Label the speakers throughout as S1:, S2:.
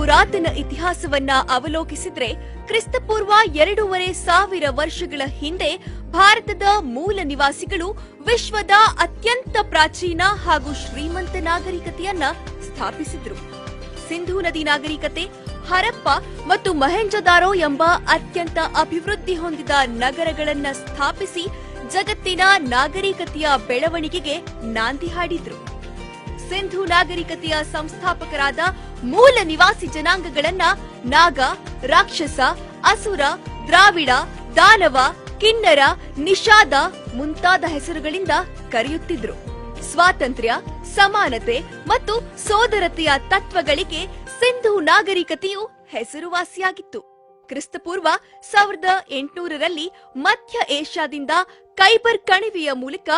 S1: ಪುರಾತನ ಇತಿಹಾಸವನ್ನ ಅವಲೋಕಿಸಿದ್ರೆ ಕ್ರಿಸ್ತಪೂರ್ವ 2,500 ವರ್ಷಗಳ ಹಿಂದೆ ಭಾರತದ ಮೂಲ ನಿವಾಸಿಗಳು ವಿಶ್ವದ ಅತ್ಯಂತ ಪ್ರಾಚೀನ ಹಾಗೂ ಶ್ರೀಮಂತ ನಾಗರಿಕತೆಯನ್ನ ಸ್ಥಾಪಿಸಿದ್ರು. ಸಿಂಧೂ ನದಿ ನಾಗರಿಕತೆ, ಹರಪ್ಪ ಮತ್ತು ಮೊಹೆಂಜೊದಾರೋ ಎಂಬ ಅತ್ಯಂತ ಅಭಿವೃದ್ಧಿ ಹೊಂದಿದ ನಗರಗಳನ್ನ ಸ್ಥಾಪಿಸಿ ಜಗತ್ತಿನ ನಾಗರಿಕತೆಯ ಬೆಳವಣಿಗೆಗೆ ನಾಂದಿ ಹಾಡಿದ್ರು. ಸಿಂಧೂ ನಾಗರಿಕತೆಯ ಸಂಸ್ಥಾಪಕರಾದ ಮೂಲ ನಿವಾಸಿ ಜನಾಂಗಗಳನ್ನ ನಾಗ, ರಾಕ್ಷಸ, ಅಸುರ, ದ್ರಾವಿಡ, ದಾನವ, ಕಿನ್ನರ, ನಿಷಾದ ಮುಂತಾದ ಹೆಸರುಗಳಿಂದ ಕರೆಯುತ್ತಿದ್ರು. ಸ್ವಾತಂತ್ರ್ಯ, ಸಮಾನತೆ ಮತ್ತು ಸೋದರತೆಯ ತತ್ವಗಳಿಗೆ ಸಿಂಧೂ ನಾಗರಿಕತೆಯು ಹೆಸರುವಾಸಿಯಾಗಿತ್ತು. ಕ್ರಿಸ್ತಪೂರ್ವ 1800ರಲ್ಲಿ ಮಧ್ಯ ಏಷ್ಯಾದಿಂದ ಕೈಬರ್ ಕಣಿವೆಯ ಮೂಲಕ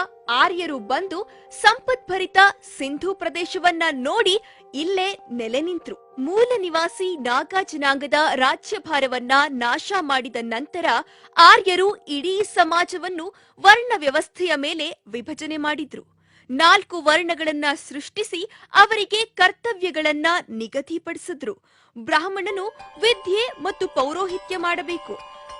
S1: ಆರ್ಯರು ಬಂದು ಸಂಪದ್ಭರಿತ ಸಿಂಧೂ ಪ್ರದೇಶವನ್ನ ನೋಡಿ ಇಲ್ಲೇ ನೆಲೆ ನಿಂತರು. ಮೂಲ ನಿವಾಸಿ ನಾಗಾ ಜನಾಂಗದ ರಾಜ್ಯಭಾರವನ್ನ ನಾಶ ಮಾಡಿದ ನಂತರ ಆರ್ಯರು ಇಡೀ ಸಮಾಜವನ್ನು ವರ್ಣ ವ್ಯವಸ್ಥೆಯ ಮೇಲೆ ವಿಭಜನೆ ಮಾಡಿದ್ರು. 4 ವರ್ಣಗಳನ್ನ ಸೃಷ್ಟಿಸಿ ಅವರಿಗೆ ಕರ್ತವ್ಯಗಳನ್ನ ನಿಗದಿಪಡಿಸಿದ್ರು. ಬ್ರಾಹ್ಮಣನು ವಿದ್ಯೆ ಮತ್ತು ಪೌರೋಹಿತ್ಯ ಮಾಡಬೇಕು,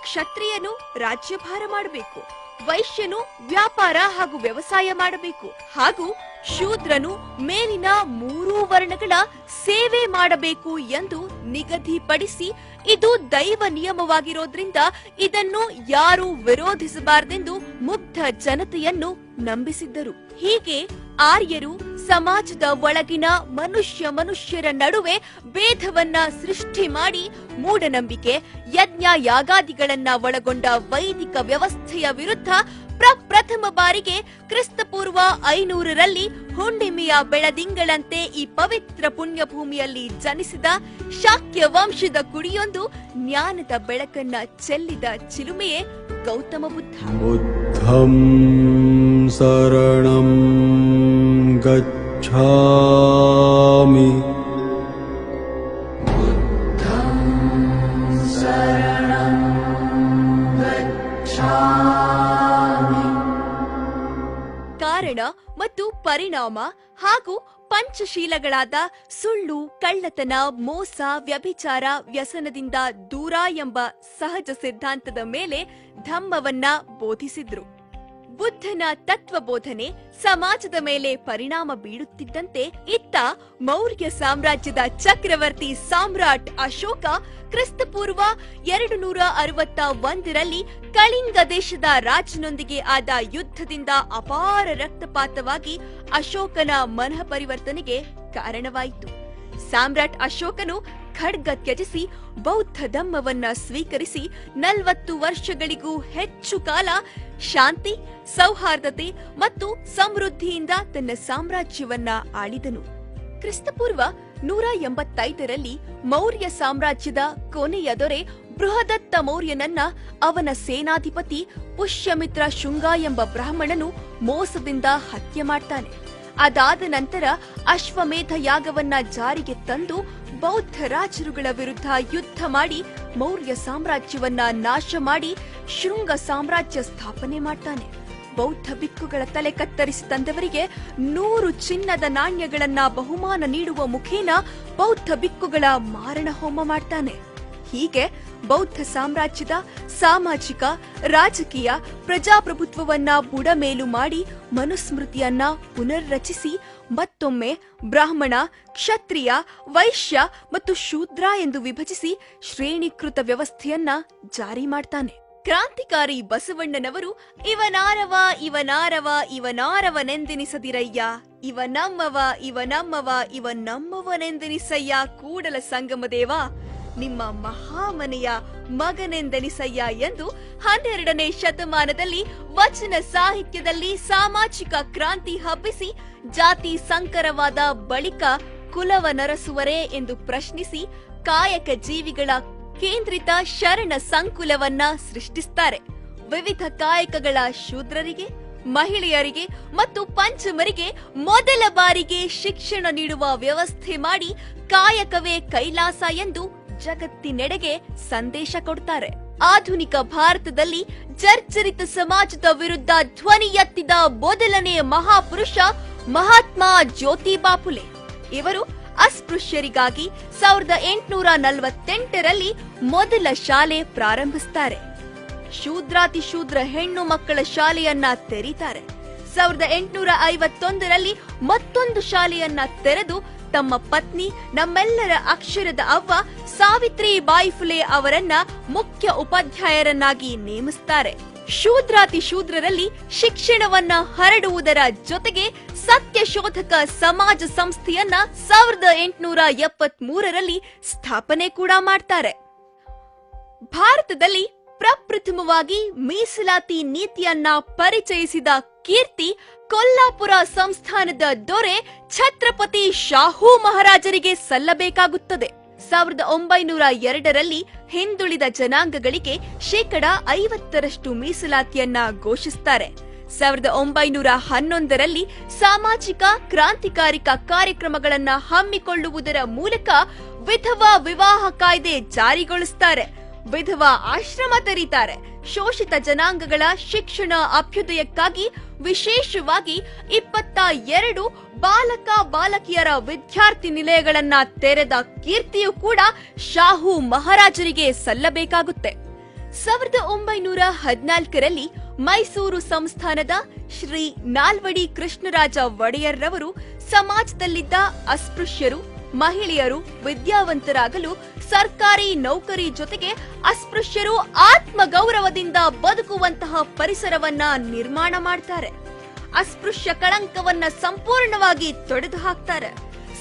S1: ಕ್ಷತ್ರಿಯನು ರಾಜ್ಯಭಾರ ಮಾಡಬೇಕು, ವೈಶ್ಯನು ವ್ಯಾಪಾರ ಹಾಗೂ ವ್ಯವಸಾಯ ಮಾಡಬೇಕು, ಹಾಗೂ ಶೂದ್ರನು ಮೇಲಿನ 3 ವರ್ಣಗಳ ಸೇವೆ ಮಾಡಬೇಕು ಎಂದು ನಿಗದಿಪಡಿಸಿ ಇದು ದೈವ ನಿಯಮವಾಗಿರೋದ್ರಿಂದ ಇದನ್ನು ಯಾರೂ ವಿರೋಧಿಸಬಾರದೆಂದು ಮುಗ್ಧ ಜನತೆಯನ್ನು ನಂಬಿಸಿದ್ದರು. ಹೀಗೆ ಆರ್ಯರು ಸಮಾಜದ ಒಳಗಿನ ಮನುಷ್ಯರ ನಡುವೆ ಭೇದವನ್ನ ಸೃಷ್ಟಿ ಮಾಡಿ ಮೂಢನಂಬಿಕೆ, ಯಜ್ಞ ಯಾಗಾದಿಗಳನ್ನ ಒಳಗೊಂಡ ವೈದಿಕ ವ್ಯವಸ್ಥೆಯ ವಿರುದ್ಧ ಪ್ರಪ್ರಥಮ ಬಾರಿಗೆ ಕ್ರಿಸ್ತಪೂರ್ವ 500ರಲ್ಲಿ ಹುಣ್ಣಿಮೆಯ ಬೆಳದಿಂಗಳಂತೆ ಈ ಪವಿತ್ರ ಪುಣ್ಯಭೂಮಿಯಲ್ಲಿ ಜನಿಸಿದ ಶಾಕ್ಯ ವಂಶದ ಕುಡಿಯೊಂದು ಜ್ಞಾನದ ಬೆಳಕನ್ನ ಚೆಲ್ಲಿದ ಚಿಲುಮೆಯೇ ಗೌತಮ ಬುದ್ಧ.
S2: ಬುದ್ಧಂ ಶರಣಂ ಗಚ್ಛಾಮಿ.
S1: ಕಾರಣ ಮತ್ತು ಪರಿಣಾಮ ಹಾಗೂ ಪಂಚಶೀಲಗಳಾದ ಸುಳ್ಳು, ಕಳ್ಳತನ, ಮೋಸ, ವ್ಯಭಿಚಾರ, ವ್ಯಸನದಿಂದ ದೂರ ಎಂಬ ಸಹಜ ಸಿದ್ಧಾಂತದ ಮೇಲೆ ಧಮ್ಮವನ್ನ ಬೋಧಿಸಿದ್ರು. ಬುದ್ಧನ ತತ್ವಬೋಧನೆ ಸಮಾಜದ ಮೇಲೆ ಪರಿಣಾಮ ಬೀಳುತ್ತಿದ್ದಂತೆ ಇತ್ತ ಮೌರ್ಯ ಸಾಮ್ರಾಜ್ಯದ ಚಕ್ರವರ್ತಿ ಸಾಮ್ರಾಟ್ ಅಶೋಕ ಕ್ರಿಸ್ತಪೂರ್ವ 261ರಲ್ಲಿ ಕಳಿಂಗ ದೇಶದ ರಾಜನೊಂದಿಗೆ ಆದ ಯುದ್ಧದಿಂದ ಅಪಾರ ರಕ್ತಪಾತವಾಗಿ ಅಶೋಕನ ಮನಃ ಪರಿವರ್ತನೆಗೆ ಕಾರಣವಾಯಿತು. ಸಾಮ್ರಾಟ್ ಅಶೋಕನು ಖಡ್ಗ ತ್ಯಜಿಸಿ ಬೌದ್ಧ ಧಮ್ಮವನ್ನ ಸ್ವೀಕರಿಸಿ 40 ವರ್ಷಗಳಿಗೂ ಹೆಚ್ಚು ಕಾಲ ಶಾಂತಿ, ಸೌಹಾರ್ದತೆ ಮತ್ತು ಸಮೃದ್ಧಿಯಿಂದ ತನ್ನ ಸಾಮ್ರಾಜ್ಯವನ್ನ ಆಳಿದನು. ಕ್ರಿಸ್ತಪೂರ್ವ 185ರಲ್ಲಿ ಮೌರ್ಯ ಸಾಮ್ರಾಜ್ಯದ ಕೊನೆಯ ದೊರೆ ಬೃಹದತ್ತ ಮೌರ್ಯನನ್ನ ಅವನ ಸೇನಾಧಿಪತಿ ಪುಷ್ಯಮಿತ್ರ ಶುಂಗ ಎಂಬ ಬ್ರಾಹ್ಮಣನು ಮೋಸದಿಂದ ಹತ್ಯೆ ಮಾಡ್ತಾನೆ. ಅದಾದ ನಂತರ ಅಶ್ವಮೇಧ ಯಾಗವನ್ನ ಜಾರಿಗೆ ತಂದು ಬೌದ್ಧ ರಾಜರುಗಳ ವಿರುದ್ಧ ಯುದ್ಧ ಮಾಡಿ ಮೌರ್ಯ ಸಾಮ್ರಾಜ್ಯವನ್ನ ನಾಶ ಮಾಡಿ ಶೃಂಗ ಸಾಮ್ರಾಜ್ಯ ಸ್ಥಾಪನೆ ಮಾಡ್ತಾನೆ. ಬೌದ್ಧ ಭಿಕ್ಕುಗಳ ತಲೆ ಕತ್ತರಿಸಿ ತಂದವರಿಗೆ 100 ಚಿನ್ನದ ನಾಣ್ಯಗಳನ್ನ ಬಹುಮಾನ ನೀಡುವ ಮುಖೇನ ಬೌದ್ಧ ಭಿಕ್ಕುಗಳ ಮಾರಣ ಹೋಮ ಮಾಡ್ತಾನೆ. ಹೀಗೆ ಬೌದ್ಧ ಸಾಮ್ರಾಜ್ಯದ ಸಾಮಾಜಿಕ, ರಾಜಕೀಯ, ಪ್ರಜಾಪ್ರಭುತ್ವವನ್ನ ಬುಡಮೇಲು ಮಾಡಿ ಮನುಸ್ಮೃತಿಯನ್ನ ಪುನರ್ರಚಿಸಿ ಮತ್ತೊಮ್ಮೆ ಬ್ರಾಹ್ಮಣ, ಕ್ಷತ್ರಿಯ, ವೈಶ್ಯ ಮತ್ತು ಶೂದ್ರ ಎಂದು ವಿಭಜಿಸಿ ಶ್ರೇಣೀಕೃತ ವ್ಯವಸ್ಥೆಯನ್ನ ಜಾರಿ ಮಾಡ್ತಾನೆ. ಕ್ರಾಂತಿಕಾರಿ ಬಸವಣ್ಣನವರು ಇವನಾರವನೆಂದೆನಿಸದಿರಯ್ಯ, ಇವನಮ್ಮವನೆಂದೆನಿಸಯ್ಯ, ಕೂಡಲ ಸಂಗಮದೇವ ನಿಮ್ಮ ಮಹಾಮನೆಯ ಮಗನೆಂದೆನಿಸಯ್ಯ ಎಂದು 12ನೇ ಶತಮಾನದಲ್ಲಿ ವಚನ ಸಾಹಿತ್ಯದಲ್ಲಿ ಸಾಮಾಜಿಕ ಕ್ರಾಂತಿ ಹಬ್ಬಿಸಿ ಜಾತಿ ಸಂಕರವಾದ ಬಳಿಕ ಕುಲವ ನರಸುವರೇ ಎಂದು ಪ್ರಶ್ನಿಸಿ ಕಾಯಕ ಜೀವಿಗಳ ಕೇಂದ್ರಿತ ಶರಣ ಸಂಕುಲವನ್ನ ಸೃಷ್ಟಿಸುತ್ತಾರೆ. ವಿವಿಧ ಕಾಯಕಗಳ ಶೂದ್ರರಿಗೆ, ಮಹಿಳೆಯರಿಗೆ ಮತ್ತು ಪಂಚಮರಿಗೆ ಮೊದಲ ಬಾರಿಗೆ ಶಿಕ್ಷಣ ನೀಡುವ ವ್ಯವಸ್ಥೆ ಮಾಡಿ ಕಾಯಕವೇ ಕೈಲಾಸ ಎಂದು ಜಗತ್ತಿನೆಡೆಗೆ ಸಂದೇಶ ಕೊಡ್ತಾರೆ. ಆಧುನಿಕ ಭಾರತದಲ್ಲಿ ಜರ್ಜರಿತ ಸಮಾಜದ ವಿರುದ್ಧ ಧ್ವನಿ ಎತ್ತಿದ ಮೊದಲನೇ ಮಹಾಪುರುಷ ಮಹಾತ್ಮ ಜ್ಯೋತಿಬಾ ಫುಲೆ. ಇವರು ಅಸ್ಪೃಶ್ಯರಿಗಾಗಿ 1848ರಲ್ಲಿ ಮೊದಲ ಶಾಲೆ ಪ್ರಾರಂಭಿಸುತ್ತಾರೆ. ಶೂದ್ರಾತಿ ಶೂದ್ರ ಹೆಣ್ಣು ಮಕ್ಕಳ ಶಾಲೆಯನ್ನ ತೆರೀತಾರೆ. 1851ರಲ್ಲಿ ಮತ್ತೊಂದು ಶಾಲೆಯನ್ನ ತೆರೆದು ತಮ್ಮ ಪತ್ನಿ, ನಮ್ಮೆಲ್ಲರ ಅಕ್ಷರದ ಅವ್ವ ಸಾವಿತ್ರಿಬಾಯಿ ಫುಲೆ ಅವರನ್ನ ಮುಖ್ಯ ಉಪಾಧ್ಯಾಯರನ್ನಾಗಿ ನೇಮಿಸುತ್ತಾರೆ. ಶೂದ್ರಾತಿ ಶೂದ್ರರಲ್ಲಿ ಶಿಕ್ಷಣವನ್ನ ಹರಡುವುದರ ಜೊತೆಗೆ ಸತ್ಯಶೋಧಕ ಸಮಾಜ ಸಂಸ್ಥೆಯನ್ನ 1873ರಲ್ಲಿ ಸ್ಥಾಪನೆ ಕೂಡ ಮಾಡ್ತಾರೆ. ಭಾರತದಲ್ಲಿ ಪ್ರಪ್ರಥಮವಾಗಿ ಮೀಸಲಾತಿ ನೀತಿಯನ್ನ ಪರಿಚಯಿಸಿದ ಕೀರ್ತಿ ಕೊಲ್ಲಾಪುರ ಸಂಸ್ಥಾನದ ದೊರೆ ಛತ್ರಪತಿ ಶಾಹು ಮಹಾರಾಜರಿಗೆ ಸಲ್ಲಬೇಕಾಗುತ್ತದೆ. 1902ರಲ್ಲಿ ಹಿಂದುಳಿದ ಜನಾಂಗಗಳಿಗೆ 50% ಮೀಸಲಾತಿಯನ್ನ ಘೋಷಿಸುತ್ತಾರೆ. 1911ರಲ್ಲಿ ಸಾಮಾಜಿಕ ಕ್ರಾಂತಿಕಾರಿಕ ಕಾರ್ಯಕ್ರಮಗಳನ್ನ ಹಮ್ಮಿಕೊಳ್ಳುವುದರ ಮೂಲಕ ವಿಧವಾ ವಿವಾಹ ಕಾಯ್ದೆ ಜಾರಿಗೊಳಿಸುತ್ತಾರೆ. ವಿಧವಾ ಆಶ್ರಮ ತೆರೀತಾರೆ. ಶೋಷಿತ ಜನಾಂಗಗಳ ಶಿಕ್ಷಣ ಅಭ್ಯುದಯಕ್ಕಾಗಿ ವಿಶೇಷವಾಗಿ 22 ಬಾಲಕ ಬಾಲಕಿಯರ ವಿದ್ಯಾರ್ಥಿ ನಿಲಯಗಳನ್ನ ತೆರೆದ ಕೀರ್ತಿಯೂ ಕೂಡ ಶಾಹು ಮಹಾರಾಜರಿಗೆ ಸಲ್ಲಬೇಕಾಗುತ್ತೆ. 1914ರಲ್ಲಿ ಮೈಸೂರು ಸಂಸ್ಥಾನದ ಶ್ರೀ ನಾಲ್ವಡಿ ಕೃಷ್ಣರಾಜ ಒಡೆಯರ್ ರವರು ಸಮಾಜದಲ್ಲಿದ್ದ ಅಸ್ಪೃಶ್ಯರು, ಮಹಿಳೆಯರು ವಿದ್ಯಾವಂತರಾಗಲು ಸರ್ಕಾರಿ ನೌಕರಿ ಜೊತೆಗೆ ಅಸ್ಪೃಶ್ಯರು ಆತ್ಮಗೌರವದಿಂದ ಬದುಕುವಂತಹ ಪರಿಸರವನ್ನ ನಿರ್ಮಾಣ ಮಾಡ್ತಾರೆ. ಅಸ್ಪೃಶ್ಯ ಕಳಂಕವನ್ನ ಸಂಪೂರ್ಣವಾಗಿ ತೊಡೆದು ಹಾಕ್ತಾರೆ.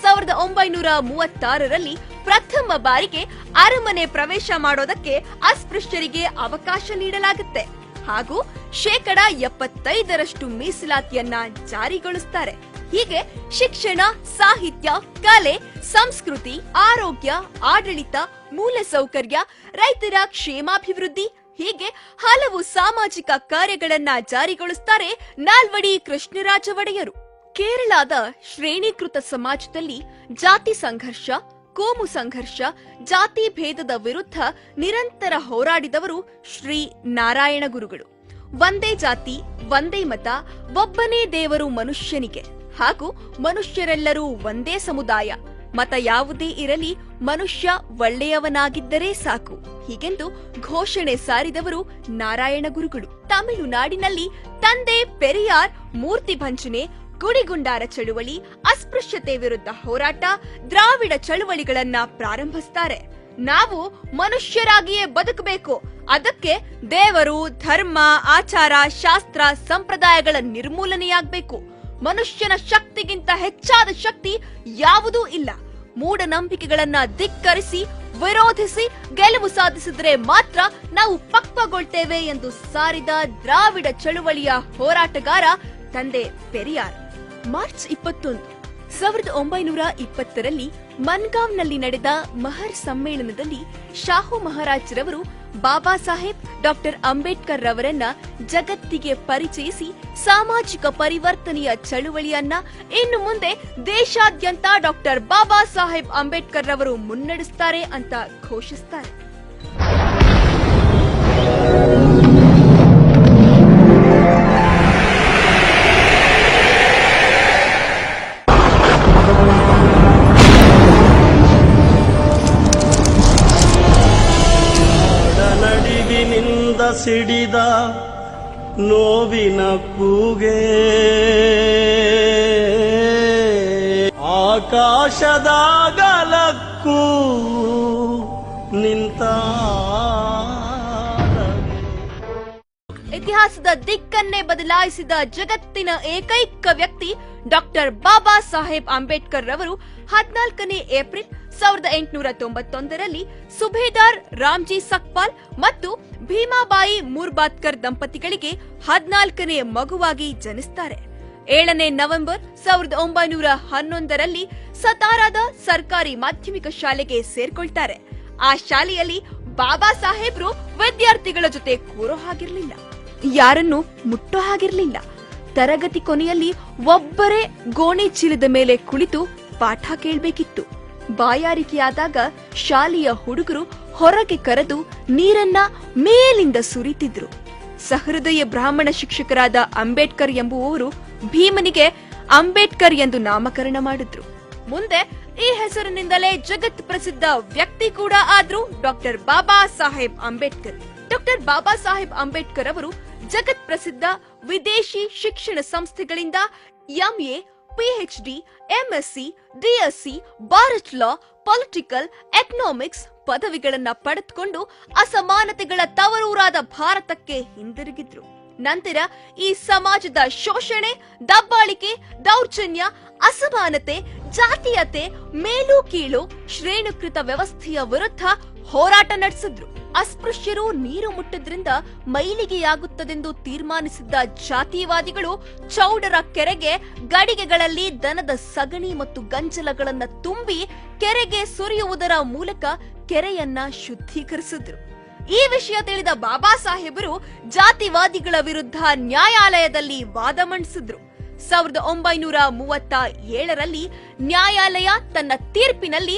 S1: 1936ರಲ್ಲಿ ಪ್ರಥಮ ಬಾರಿಗೆ ಅರಮನೆ ಪ್ರವೇಶ ಮಾಡೋದಕ್ಕೆ ಅಸ್ಪೃಶ್ಯರಿಗೆ ಅವಕಾಶ ನೀಡಲಾಗುತ್ತೆ ಹಾಗೂ 75% ಮೀಸಲಾತಿಯನ್ನ ಜಾರಿಗೊಳಿಸುತ್ತಾರೆ. ಹೀಗೆ ಶಿಕ್ಷಣ, ಸಾಹಿತ್ಯ, ಕಲೆ, ಸಂಸ್ಕೃತಿ, ಆರೋಗ್ಯ, ಆಡಳಿತ, ಮೂಲಸೌಕರ್ಯ, ರೈತರ ಕ್ಷೇಮಾಭಿವೃದ್ಧಿ ಹೀಗೆ ಹಲವು ಸಾಮಾಜಿಕ ಕಾರ್ಯಗಳನ್ನ ಜಾರಿಗೊಳಿಸುತ್ತಾರೆ ನಾಲ್ವಡಿ ಕೃಷ್ಣರಾಜ ಒಡೆಯರು. ಕೇರಳದ ಶ್ರೇಣೀಕೃತ ಸಮಾಜದಲ್ಲಿ ಜಾತಿ ಸಂಘರ್ಷ, ಕೋಮು ಸಂಘರ್ಷ, ಜಾತಿ ಭೇದದ ವಿರುದ್ಧ ನಿರಂತರ ಹೋರಾಡಿದವರು ಶ್ರೀ ನಾರಾಯಣ ಗುರುಗಳು. ಒಂದೇ ಜಾತಿ, ಒಂದೇ ಮತ, ಒಬ್ಬನೇ ದೇವರು ಮನುಷ್ಯನಿಗೆ ಹಾಗೂ ಮನುಷ್ಯರೆಲ್ಲರೂ ಒಂದೇ ಸಮುದಾಯ, ಮತ ಯಾವುದೇ ಇರಲಿ ಮನುಷ್ಯ ಒಳ್ಳೆಯವನಾಗಿದ್ದರೆ ಸಾಕು ಹೀಗೆಂದು ಘೋಷಣೆ ಸಾರಿದವರು ನಾರಾಯಣ ಗುರುಗಳು. ತಮಿಳುನಾಡಿನಲ್ಲಿ ತಂದೆ ಪೆರಿಯಾರ್ ಮೂರ್ತಿ ಭಂಜನೆ, ಗುಡಿಗುಂಡಾರ ಚಳುವಳಿ, ಅಸ್ಪೃಶ್ಯತೆ ವಿರುದ್ಧ ಹೋರಾಟ, ದ್ರಾವಿಡ ಚಳುವಳಿಗಳನ್ನ ಪ್ರಾರಂಭಿಸುತ್ತಾರೆ. ನಾವು ಮನುಷ್ಯರಾಗಿಯೇ ಬದುಕಬೇಕು, ಅದಕ್ಕೆ ದೇವರು, ಧರ್ಮ, ಆಚಾರ, ಶಾಸ್ತ್ರ, ಸಂಪ್ರದಾಯಗಳ ನಿರ್ಮೂಲನೆಯಾಗಬೇಕು. ಮನುಷ್ಯನ ಶಕ್ತಿಗಿಂತ ಹೆಚ್ಚಾದ ಶಕ್ತಿ ಯಾವುದೂ ಇಲ್ಲ. ಮೂಢನಂಬಿಕೆಗಳನ್ನ ಧಿಕ್ಕರಿಸಿ ವಿರೋಧಿಸಿ ಗೆಲುವು ಸಾಧಿಸಿದ್ರೆ ಮಾತ್ರ ನಾವು ಪಕ್ವಗೊಳ್ತೇವೆ ಎಂದು ಸಾರಿದ ದ್ರಾವಿಡ ಚಳುವಳಿಯ ಹೋರಾಟಗಾರ ತಂದೆ ಪೆರಿಯಾರ್. ಮಾರ್ಚ್ 21, 1920ರಲ್ಲಿ ಮನ್ಗಾವ್ನಲ್ಲಿ ನಡೆದ ಮಹರ್ ಸಮ್ಮೇಳನದಲ್ಲಿ ಶಾಹು ಮಹಾರಾಜರವರು ಬಾಬಾ ಸಾಹೇಬ್ ಡಾಕ್ಟರ್ ಅಂಬೇಡ್ಕರ್ ರವರನ್ನ ಜಗತ್ತಿಗೆ ಪರಿಚಯಿಸಿ ಸಾಮಾಜಿಕ ಪರಿವರ್ತನೆಯ ಚಳುವಳಿಯನ್ನ ಇನ್ನು ಮುಂದೆ ದೇಶಾದ್ಯಂತ ಡಾಕ್ಟರ್ ಬಾಬಾ ಸಾಹೇಬ್ ಅಂಬೇಡ್ಕರ್ ರವರು ಮುನ್ನಡೆಸುತ್ತಾರೆ ಅಂತ ಘೋಷಿಸುತ್ತಾರೆ.
S3: ಸಿಡಿದ ನೋವಿನ ಕೂಗೆ ಆಕಾಶದಾಗಲಕ್ಕೂ ನಿಂತ
S1: ಇತಿಹಾಸದ ದಿಕ್ಕನ್ನೇ ಬದಲಾಯಿಸಿದ ಜಗತ್ತಿನ ಏಕೈಕ ವ್ಯಕ್ತಿ ಡಾಕ್ಟರ್ ಬಾಬಾ ಸಾಹೇಬ್ ಅಂಬೇಡ್ಕರ್ ರವರು 14ನೇ ಏಪ್ರಿಲ್ 1891ರಲ್ಲಿ ಸುಬೇದಾರ್ ರಾಮ್ಜಿ ಸಕ್ಪಾಲ್ ಮತ್ತು ಭೀಮಾಬಾಯಿ ಮೂರ್ಬಾತ್ಕರ್ ದಂಪತಿಗಳಿಗೆ 14ನೇ ಮಗುವಾಗಿ ಜನಿಸುತ್ತಾರೆ. 7ನೇ ನವೆಂಬರ್ 1911ರಲ್ಲಿ ಸತಾರಾದ ಸರ್ಕಾರಿ ಮಾಧ್ಯಮಿಕ ಶಾಲೆಗೆ ಸೇರ್ಕೊಳ್ತಾರೆ. ಆ ಶಾಲೆಯಲ್ಲಿ ಬಾಬಾ ಸಾಹೇಬ್ರು ವಿದ್ಯಾರ್ಥಿಗಳ ಜೊತೆ ಕೂರೋ ಹಾಗಿರ್ಲಿಲ್ಲ, ಯಾರನ್ನು ಮುಟ್ಟೋ ಹಾಗಿರ್ಲಿಲ್ಲ. ತರಗತಿ ಕೊನೆಯಲ್ಲಿ ಒಬ್ಬರೇ ಗೋಣಿ ಚೀಲದ ಮೇಲೆ ಕುಳಿತು ಪಾಠ ಕೇಳಬೇಕಿತ್ತು. ಬಾಯಾರಿಕೆಯಾದಾಗ ಶಾಲೆಯ ಹುಡುಗರು ಹೊರಗೆ ಕರೆದು ನೀರನ್ನ ಮೇಲಿಂದ ಸುರಿತಿದ್ರು. ಸಹೃದಯ ಬ್ರಾಹ್ಮಣ ಶಿಕ್ಷಕರಾದ ಅಂಬೇಡ್ಕರ್ ಎಂಬುವವರು ಭೀಮನಿಗೆ ಅಂಬೇಡ್ಕರ್ ಎಂದು ನಾಮಕರಣ ಮಾಡಿದ್ರು. ಮುಂದೆ ಈ ಹೆಸರಿನಿಂದಲೇ ಜಗತ್ ಪ್ರಸಿದ್ಧ ವ್ಯಕ್ತಿ ಕೂಡ ಆದ್ರು ಡಾಕ್ಟರ್ ಬಾಬಾ ಸಾಹೇಬ್ ಅಂಬೇಡ್ಕರ್. ಡಾಕ್ಟರ್ ಬಾಬಾ ಸಾಹೇಬ್ ಅಂಬೇಡ್ಕರ್ ಅವರು ಜಗತ್ ಪ್ರಸಿದ್ಧ ವಿದೇಶಿ ಶಿಕ್ಷಣ ಸಂಸ್ಥೆಗಳಿಂದ MA, PhD, MSc, DSc, bar at law, political economics ಪದವಿಗಳನ್ನ ಪಡೆದುಕೊಂಡು ಅಸಮಾನತೆಗಳ ತವರೂರಾದ ಭಾರತಕ್ಕೆ ಹಿಂದಿರುಗಿದ್ರು. ನಂತರ ಈ ಸಮಾಜದ ಶೋಷಣೆ, ದಬ್ಬಾಳಿಕೆ, ದೌರ್ಜನ್ಯ, ಅಸಮಾನತೆ, ಜಾತೀಯತೆ, ಮೇಲು ಕೀಳು, ಶ್ರೇಣೀಕೃತ ವ್ಯವಸ್ಥೆಯ ವಿರುದ್ಧ ಹೋರಾಟ ನಡೆಸಿದ್ರು. ಅಸ್ಪೃಶ್ಯರು ನೀರು ಮುಟ್ಟದ್ರಿಂದ ಮೈಲಿಗೆಯಾಗುತ್ತದೆಂದು ತೀರ್ಮಾನಿಸಿದ್ದ ಜಾತಿವಾದಿಗಳು ಚೌಡರ ಕೆರೆಗೆ ಗಡಿಗೆಗಳಲ್ಲಿ ದನದ ಸಗಣಿ ಮತ್ತು ಗಂಜಲಗಳನ್ನ ತುಂಬಿ ಕೆರೆಗೆ ಸುರಿಯುವುದರ ಮೂಲಕ ಕೆರೆಯನ್ನ ಶುದ್ಧೀಕರಿಸಿದ್ರು. ಈ ವಿಷಯ ತಿಳಿದ ಬಾಬಾ ಸಾಹೇಬರು ಜಾತಿವಾದಿಗಳ ವಿರುದ್ಧ ನ್ಯಾಯಾಲಯದಲ್ಲಿ ವಾದ ಮಂಡಿಸಿದ್ರು. 1937ರಲ್ಲಿ ನ್ಯಾಯಾಲಯ ತನ್ನ ತೀರ್ಪಿನಲ್ಲಿ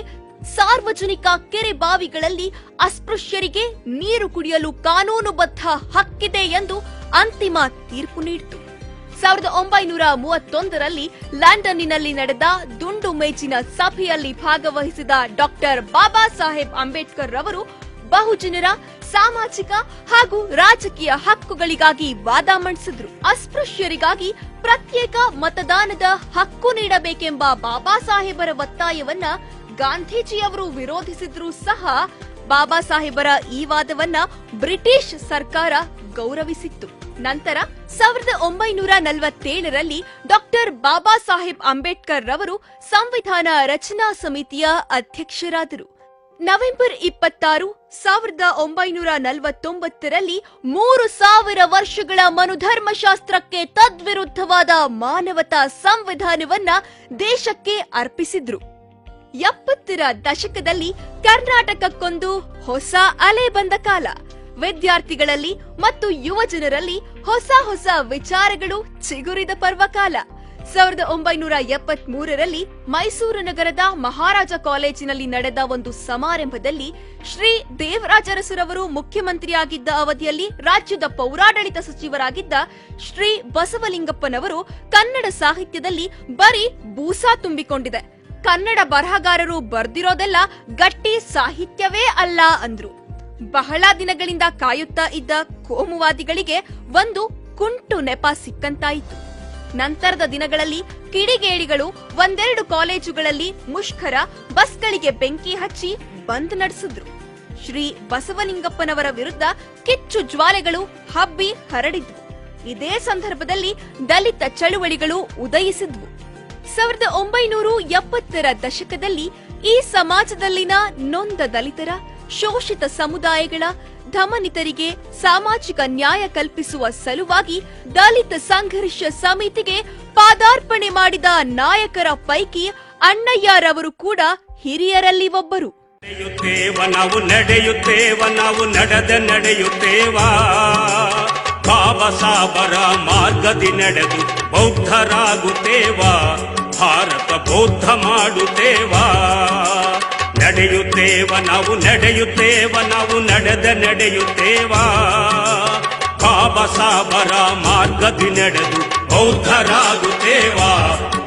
S1: ಸಾರ್ವಜನಿಕ ಕೆರೆ ಬಾವಿಗಳಲ್ಲಿ ಅಸ್ಪೃಶ್ಯರಿಗೆ ನೀರು ಕುಡಿಯಲು ಕಾನೂನುಬದ್ಧ ಹಕ್ಕಿದೆ ಎಂದು ಅಂತಿಮ ತೀರ್ಪು ನೀಡಿತು. 1931ರಲ್ಲಿ ಲಂಡನ್ನಿನಲ್ಲಿ ನಡೆದ ದುಂಡು ಮೇಜಿನ ಸಭೆಯಲ್ಲಿ ಭಾಗವಹಿಸಿದ ಡಾಕ್ಟರ್ ಬಾಬಾ ಸಾಹೇಬ್ ಅಂಬೇಡ್ಕರ್ ರವರು ಬಹುಜನರ ಸಾಮಾಜಿಕ ಹಾಗೂ ರಾಜಕೀಯ ಹಕ್ಕುಗಳಿಗಾಗಿ ವಾದ ಮಂಡಿಸಿದ್ರು. ಅಸ್ಪೃಶ್ಯರಿಗಾಗಿ ಪ್ರತ್ಯೇಕ ಮತದಾನದ ಹಕ್ಕು ನೀಡಬೇಕೆಂಬ ಬಾಬಾ ಸಾಹೇಬರ ಒತ್ತಾಯವನ್ನ ಗಾಂಧೀಜಿಯವರು ವಿರೋಧಿಸಿದ್ರೂ ಸಹ ಬಾಬಾ ಸಾಹೇಬರ ಈ ವಾದವನ್ನ ಬ್ರಿಟಿಷ್ ಸರ್ಕಾರ ಗೌರವಿಸಿತ್ತು. ನಂತರ 1947ರಲ್ಲಿ ಡಾಕ್ಟರ್ ಬಾಬಾ ಸಾಹೇಬ್ ಅಂಬೇಡ್ಕರ್ ರವರು ಸಂವಿಧಾನ ರಚನಾ ಸಮಿತಿಯ ಅಧ್ಯಕ್ಷರಾದರು. ನವೆಂಬರ್ 26, 1949ರಲ್ಲಿ 3000 ವರ್ಷಗಳ ಮನುಧರ್ಮಶಾಸ್ತ್ರಕ್ಕೆ ತದ್ವಿರುದ್ಧವಾದ ಮಾನವತಾ ಸಂವಿಧಾನವನ್ನ ದೇಶಕ್ಕೆ ಅರ್ಪಿಸಿದ್ರು. 70ರ ದಶಕದಲ್ಲಿ ಕರ್ನಾಟಕಕ್ಕೊಂದು ಹೊಸ ಅಲೆ ಬಂದ ಕಾಲ. ವಿದ್ಯಾರ್ಥಿಗಳಲ್ಲಿ ಮತ್ತು ಯುವ ಜನರಲ್ಲಿ ಹೊಸ ವಿಚಾರಗಳು ಚಿಗುರಿದ ಪರ್ವಕಾಲ. 1973ರಲ್ಲಿ ಮೈಸೂರು ನಗರದ ಮಹಾರಾಜ ಕಾಲೇಜಿನಲ್ಲಿ ನಡೆದ ಒಂದು ಸಮಾರಂಭದಲ್ಲಿ ಶ್ರೀ ದೇವರಾಜರಸುರವರು ಮುಖ್ಯಮಂತ್ರಿಯಾಗಿದ್ದ ಅವಧಿಯಲ್ಲಿ ರಾಜ್ಯದ ಪೌರಾಡಳಿತ ಸಚಿವರಾಗಿದ್ದ ಶ್ರೀ ಬಸವಲಿಂಗಪ್ಪನವರು ಕನ್ನಡ ಸಾಹಿತ್ಯದಲ್ಲಿ ಬರೀ ಬೂಸಾ ತುಂಬಿಕೊಂಡಿದೆ, ಕನ್ನಡ ಬರಹಗಾರರು ಬರ್ದಿರೋದೆಲ್ಲ ಗಟ್ಟಿ ಸಾಹಿತ್ಯವೇ ಅಲ್ಲ ಅಂದ್ರು. ಬಹಳ ದಿನಗಳಿಂದ ಕಾಯುತ್ತಾ ಇದ್ದ ಕೋಮುವಾದಿಗಳಿಗೆ ಒಂದು ಕುಂಟು ನೆಪ ಸಿಕ್ಕಂತಾಯಿತು. ನಂತರದ ದಿನಗಳಲ್ಲಿ ಕಿಡಿಗೇಡಿಗಳು ಒಂದೆರಡು ಕಾಲೇಜುಗಳಲ್ಲಿ ಮುಷ್ಕರ, ಬಸ್ಗಳಿಗೆ ಬೆಂಕಿ ಹಚ್ಚಿ ಬಂದ್ ನಡೆಸಿದ್ರು. ಶ್ರೀ ಬಸವಲಿಂಗಪ್ಪನವರ ವಿರುದ್ಧ ಕಿಚ್ಚು ಜ್ವಾಲೆಗಳು ಹಬ್ಬಿ ಹರಡಿದ್ವು. ಇದೇ ಸಂದರ್ಭದಲ್ಲಿ ದಲಿತ ಚಳುವಳಿಗಳು ಉದಯಿಸಿದ್ವು. 1970ರ ದಶಕದಲ್ಲಿ ಈ ಸಮಾಜದಲ್ಲಿನ ನೊಂದ ದಲಿತರ, ಶೋಷಿತ ಸಮುದಾಯಗಳ, ದಮನಿತರಿಗೆ ಸಾಮಾಜಿಕ ನ್ಯಾಯ ಕಲ್ಪಿಸುವ ಸಲುವಾಗಿ ದಲಿತ ಸಂಘರ್ಷ ಸಮಿತಿಗೆ ಪಾದಾರ್ಪಣೆ ಮಾಡಿದ ನಾಯಕರ ಪೈಕಿ ಅಣ್ಣಯ್ಯರವರು ಕೂಡ ಹಿರಿಯರಲ್ಲಿ ಒಬ್ಬರು.
S3: ನಾವು ನಡೆಯುತ್ತೇವಾ ಬಾಬಾ ಸಾಬರ ಮಾರ್ಗದಿ ನಡೆದು ಬೌದ್ಧರಾಗುತ್ತೇವಾ, ಭಾರತ ಬೌದ್ಧ ಮಾಡುತ್ತೇವಾ. ನಾವು ನಡೆಯುತ್ತೇವಾ ಬಾಬಾ ಸಾಬರ ಮಾರ್ಗದಿ ನಡೆದು ಬೌದ್ಧರಾಗುತ್ತೇವಾ,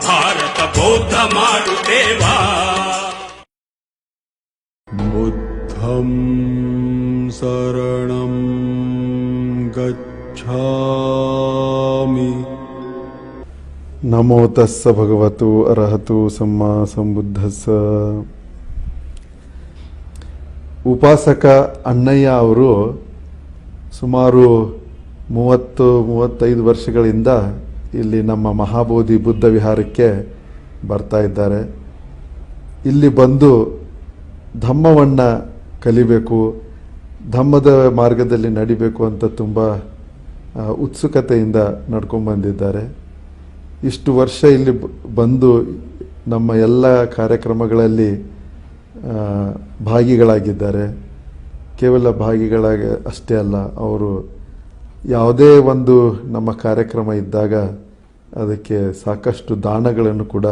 S3: ಭಾರತ ಬೌದ್ಧ ಮಾಡುತ್ತೇವಾ.
S2: बुद्धं शरणं गच्छामि.
S4: ನಮೋ ತಸ್ಸ ಭಗವತು ಅರ್ಹತು ಸಮ್ಮಾ ಸಂಬುದ್ಧಸ್ಸ. ಉಪಾಸಕ ಅಣ್ಣಯ್ಯ ಅವರು ಸುಮಾರು 30-35 ವರ್ಷಗಳಿಂದ ಇಲ್ಲಿ ನಮ್ಮ ಮಹಾಬೋಧಿ ಬುದ್ಧ ವಿಹಾರಕ್ಕೆ ಬರ್ತಾ ಇದ್ದಾರೆ. ಇಲ್ಲಿ ಬಂದು ಧಮ್ಮವನ್ನು ಕಲಿಬೇಕು, ಧಮ್ಮದ ಮಾರ್ಗದಲ್ಲಿ ನಡಿಬೇಕು ಅಂತ ತುಂಬ ಉತ್ಸುಕತೆಯಿಂದ ನಡ್ಕೊಂಡು ಬಂದಿದ್ದಾರೆ. ಇಷ್ಟು ವರ್ಷ ಇಲ್ಲಿ ಬಂದು ನಮ್ಮ ಎಲ್ಲ ಕಾರ್ಯಕ್ರಮಗಳಲ್ಲಿ ಭಾಗಿಗಳಾಗಿದ್ದಾರೆ. ಕೇವಲ ಭಾಗಿಗಳಾಗಿ ಅಷ್ಟೇ ಅಲ್ಲ, ಅವರು ಯಾವುದೇ ಒಂದು ನಮ್ಮ ಕಾರ್ಯಕ್ರಮ ಇದ್ದಾಗ ಅದಕ್ಕೆ ಸಾಕಷ್ಟು ದಾನಗಳನ್ನು ಕೂಡ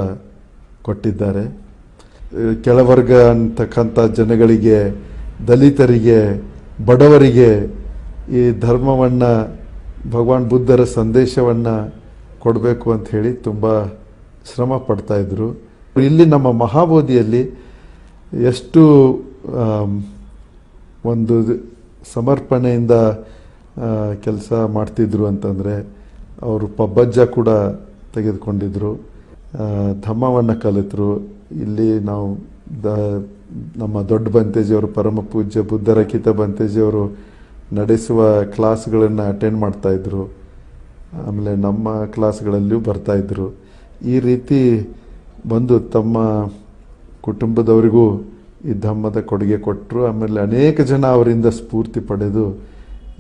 S4: ಕೊಟ್ಟಿದ್ದಾರೆ. ಕೆಳವರ್ಗ ಅಂತಕ್ಕಂಥ ಜನಗಳಿಗೆ, ದಲಿತರಿಗೆ, ಬಡವರಿಗೆ ಈ ಧರ್ಮವನ್ನು, ಭಗವಾನ್ ಬುದ್ಧರ ಸಂದೇಶವನ್ನು ಕೊಡಬೇಕು ಅಂತ ಹೇಳಿ ತುಂಬ ಶ್ರಮ ಪಡ್ತಾಯಿದ್ರು. ಇಲ್ಲಿ ನಮ್ಮ ಮಹಾಬೋಧಿಯಲ್ಲಿ ಎಷ್ಟು ಒಂದು ಸಮರ್ಪಣೆಯಿಂದ ಕೆಲಸ ಮಾಡ್ತಿದ್ರು ಅಂತಂದರೆ, ಅವರು ಪಬ್ಬಜ್ಜ ಕೂಡ ತೆಗೆದುಕೊಂಡಿದ್ರು, ಧಮ್ಮವನ್ನು ಕಲಿತರು. ಇಲ್ಲಿ ನಾವು ನಮ್ಮ ದೊಡ್ಡ ಬಂತೇಜಿಯವರು, ಪರಮ ಪೂಜ್ಯ ಬುದ್ಧರಹಿತ ಬಂತೇಜಿಯವರು ನಡೆಸುವ ಕ್ಲಾಸ್ಗಳನ್ನು ಅಟೆಂಡ್ ಮಾಡ್ತಾಯಿದ್ರು. ಆಮೇಲೆ ನಮ್ಮ ಕ್ಲಾಸ್ಗಳಲ್ಲಿಯೂ ಬರ್ತಾಯಿದ್ರು. ಈ ರೀತಿ ಬಂದು ತಮ್ಮ ಕುಟುಂಬದವರಿಗೂ ಈ ಧಮ್ಮದ ಕೊಡುಗೆ ಕೊಟ್ಟರು. ಆಮೇಲೆ ಅನೇಕ ಜನ ಅವರಿಂದ ಸ್ಫೂರ್ತಿ ಪಡೆದು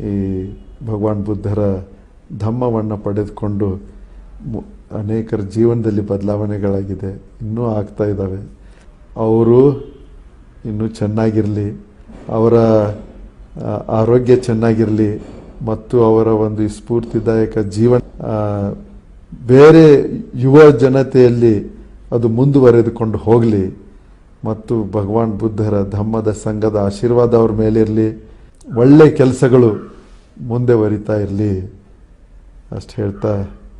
S4: ಈ ಭಗವಾನ್ ಬುದ್ಧರ ಧಮ್ಮವನ್ನು ಪಡೆದುಕೊಂಡು ಅನೇಕರ ಜೀವನದಲ್ಲಿ ಬದಲಾವಣೆಗಳಾಗಿದೆ, ಇನ್ನೂ ಆಗ್ತಾ ಇದ್ದಾವೆ. ಅವರು ಇನ್ನೂ ಚೆನ್ನಾಗಿರಲಿ, ಅವರ ಆರೋಗ್ಯ ಚೆನ್ನಾಗಿರಲಿ ಮತ್ತು ಅವರ ಒಂದು ಸ್ಫೂರ್ತಿದಾಯಕ ಜೀವನ ಬೇರೆ ಯುವ ಜನತೆಯಲ್ಲಿ ಅದು ಮುಂದುವರೆದುಕೊಂಡು ಹೋಗಲಿ ಮತ್ತು ಭಗವಾನ್ ಬುದ್ಧರ ಧಮ್ಮದ ಸಂಘದ ಆಶೀರ್ವಾದ ಅವ್ರ ಮೇಲಿರಲಿ, ಒಳ್ಳೆ ಕೆಲಸಗಳು ಮುಂದೆ ವರಿತಾ ಇರಲಿ ಅಷ್ಟು ಹೇಳ್ತಾ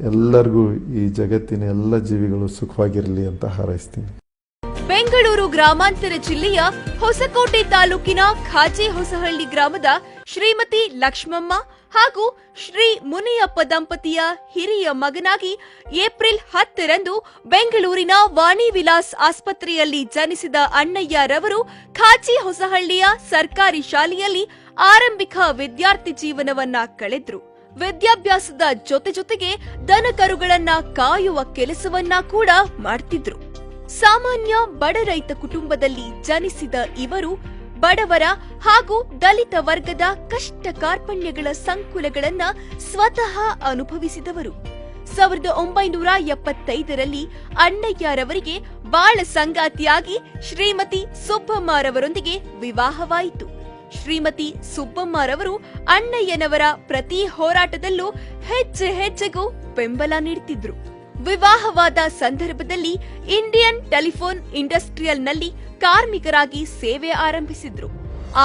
S4: ಎಲ್ಲರಿಗೂ ಈ ಜಗತ್ತಿನ ಎಲ್ಲ ಜೀವಿಗಳು ಸುಖವಾಗಿರಲಿ ಅಂತ ಹಾರೈಸ್ತೀನಿ.
S1: ಬೆಂಗಳೂರು ಗ್ರಾಮಾಂತರ ಜಿಲ್ಲೆಯ ಹೊಸಕೋಟೆ ತಾಲೂಕಿನ ಖಾಜೆ ಹೊಸಹಳ್ಳಿ ಗ್ರಾಮದ ಶ್ರೀಮತಿ ಲಕ್ಷ್ಮಮ್ಮ ಹಾಗೂ ಶ್ರೀ ಮುನಿಯಪ್ಪ ದಂಪತಿಯ ಹಿರಿಯ ಮಗನಾಗಿ ಏಪ್ರಿಲ್ 10ರಂದು ಬೆಂಗಳೂರಿನ ವಾಣಿ ವಿಲಾಸ್ ಆಸ್ಪತ್ರೆಯಲ್ಲಿ ಜನಿಸಿದ ಅಣ್ಣಯ್ಯರವರು ಖಾಜೆ ಹೊಸಹಳ್ಳಿಯ ಸರ್ಕಾರಿ ಶಾಲೆಯಲ್ಲಿ ಆರಂಭಿಕ ವಿದ್ಯಾರ್ಥಿ ಜೀವನವನ್ನ ಕಳೆದ್ರು. ವಿದ್ಯಾಭ್ಯಾಸದ ಜೊತೆಗೆ ದನಕರುಗಳನ್ನ ಕಾಯುವ ಕೆಲಸವನ್ನ ಕೂಡ ಮಾಡ್ತಿದ್ರು. ಸಾಮಾನ್ಯ ಬಡ ರೈತ ಕುಟುಂಬದಲ್ಲಿ ಜನಿಸಿದ ಇವರು ಬಡವರ ಹಾಗೂ ದಲಿತ ವರ್ಗದ ಕಷ್ಟ ಕಾರ್ಪಣ್ಯಗಳ ಸಂಕುಲಗಳನ್ನ ಸ್ವತಃ ಅನುಭವಿಸಿದವರು. 1975ರಲ್ಲಿ ಅಣ್ಣಯ್ಯರವರಿಗೆ ಬಾಳ ಸಂಗಾತಿಯಾಗಿ ಶ್ರೀಮತಿ ಸುಬ್ಬಮ್ಮರವರೊಂದಿಗೆ ವಿವಾಹವಾಯಿತು. ಶ್ರೀಮತಿ ಸುಬ್ಬಮ್ಮರವರು ಅಣ್ಣಯ್ಯನವರ ಪ್ರತಿ ಹೋರಾಟದಲ್ಲೂ ಹೆಜ್ಜೆಗೂ ಬೆಂಬಲ ನೀಡುತ್ತಿದ್ರು. ವಿವಾಹವಾದ ಸಂದರ್ಭದಲ್ಲಿ ಇಂಡಿಯನ್ ಟೆಲಿಫೋನ್ ಇಂಡಸ್ಟ್ರಿಯಲ್ನಲ್ಲಿ ಕಾರ್ಮಿಕರಾಗಿ ಸೇವೆ ಆರಂಭಿಸಿದ್ರು.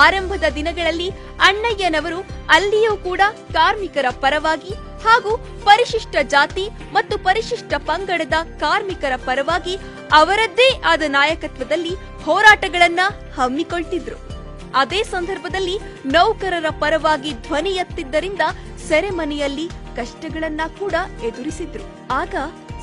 S1: ಆರಂಭದ ದಿನಗಳಲ್ಲಿ ಅಣ್ಣಯ್ಯನವರು ಅಲ್ಲಿಯೂ ಕೂಡ ಕಾರ್ಮಿಕರ ಪರವಾಗಿ ಹಾಗೂ ಪರಿಶಿಷ್ಟ ಜಾತಿ ಮತ್ತು ಪರಿಶಿಷ್ಟ ಪಂಗಡದ ಕಾರ್ಮಿಕರ ಪರವಾಗಿ ಅವರದ್ದೇ ಆದ ನಾಯಕತ್ವದಲ್ಲಿ ಹೋರಾಟಗಳನ್ನ ಹಮ್ಮಿಕೊಳ್ತಿದ್ರು. ಅದೇ ಸಂದರ್ಭದಲ್ಲಿ ನೌಕರರ ಪರವಾಗಿ ಧ್ವನಿ ಎತ್ತಿದ್ದರಿಂದ ಸೆರೆಮನೆಯಲ್ಲಿ ಕಷ್ಟಗಳನ್ನ ಕೂಡ ಎದುರಿಸಿದ್ರು. ಆಗ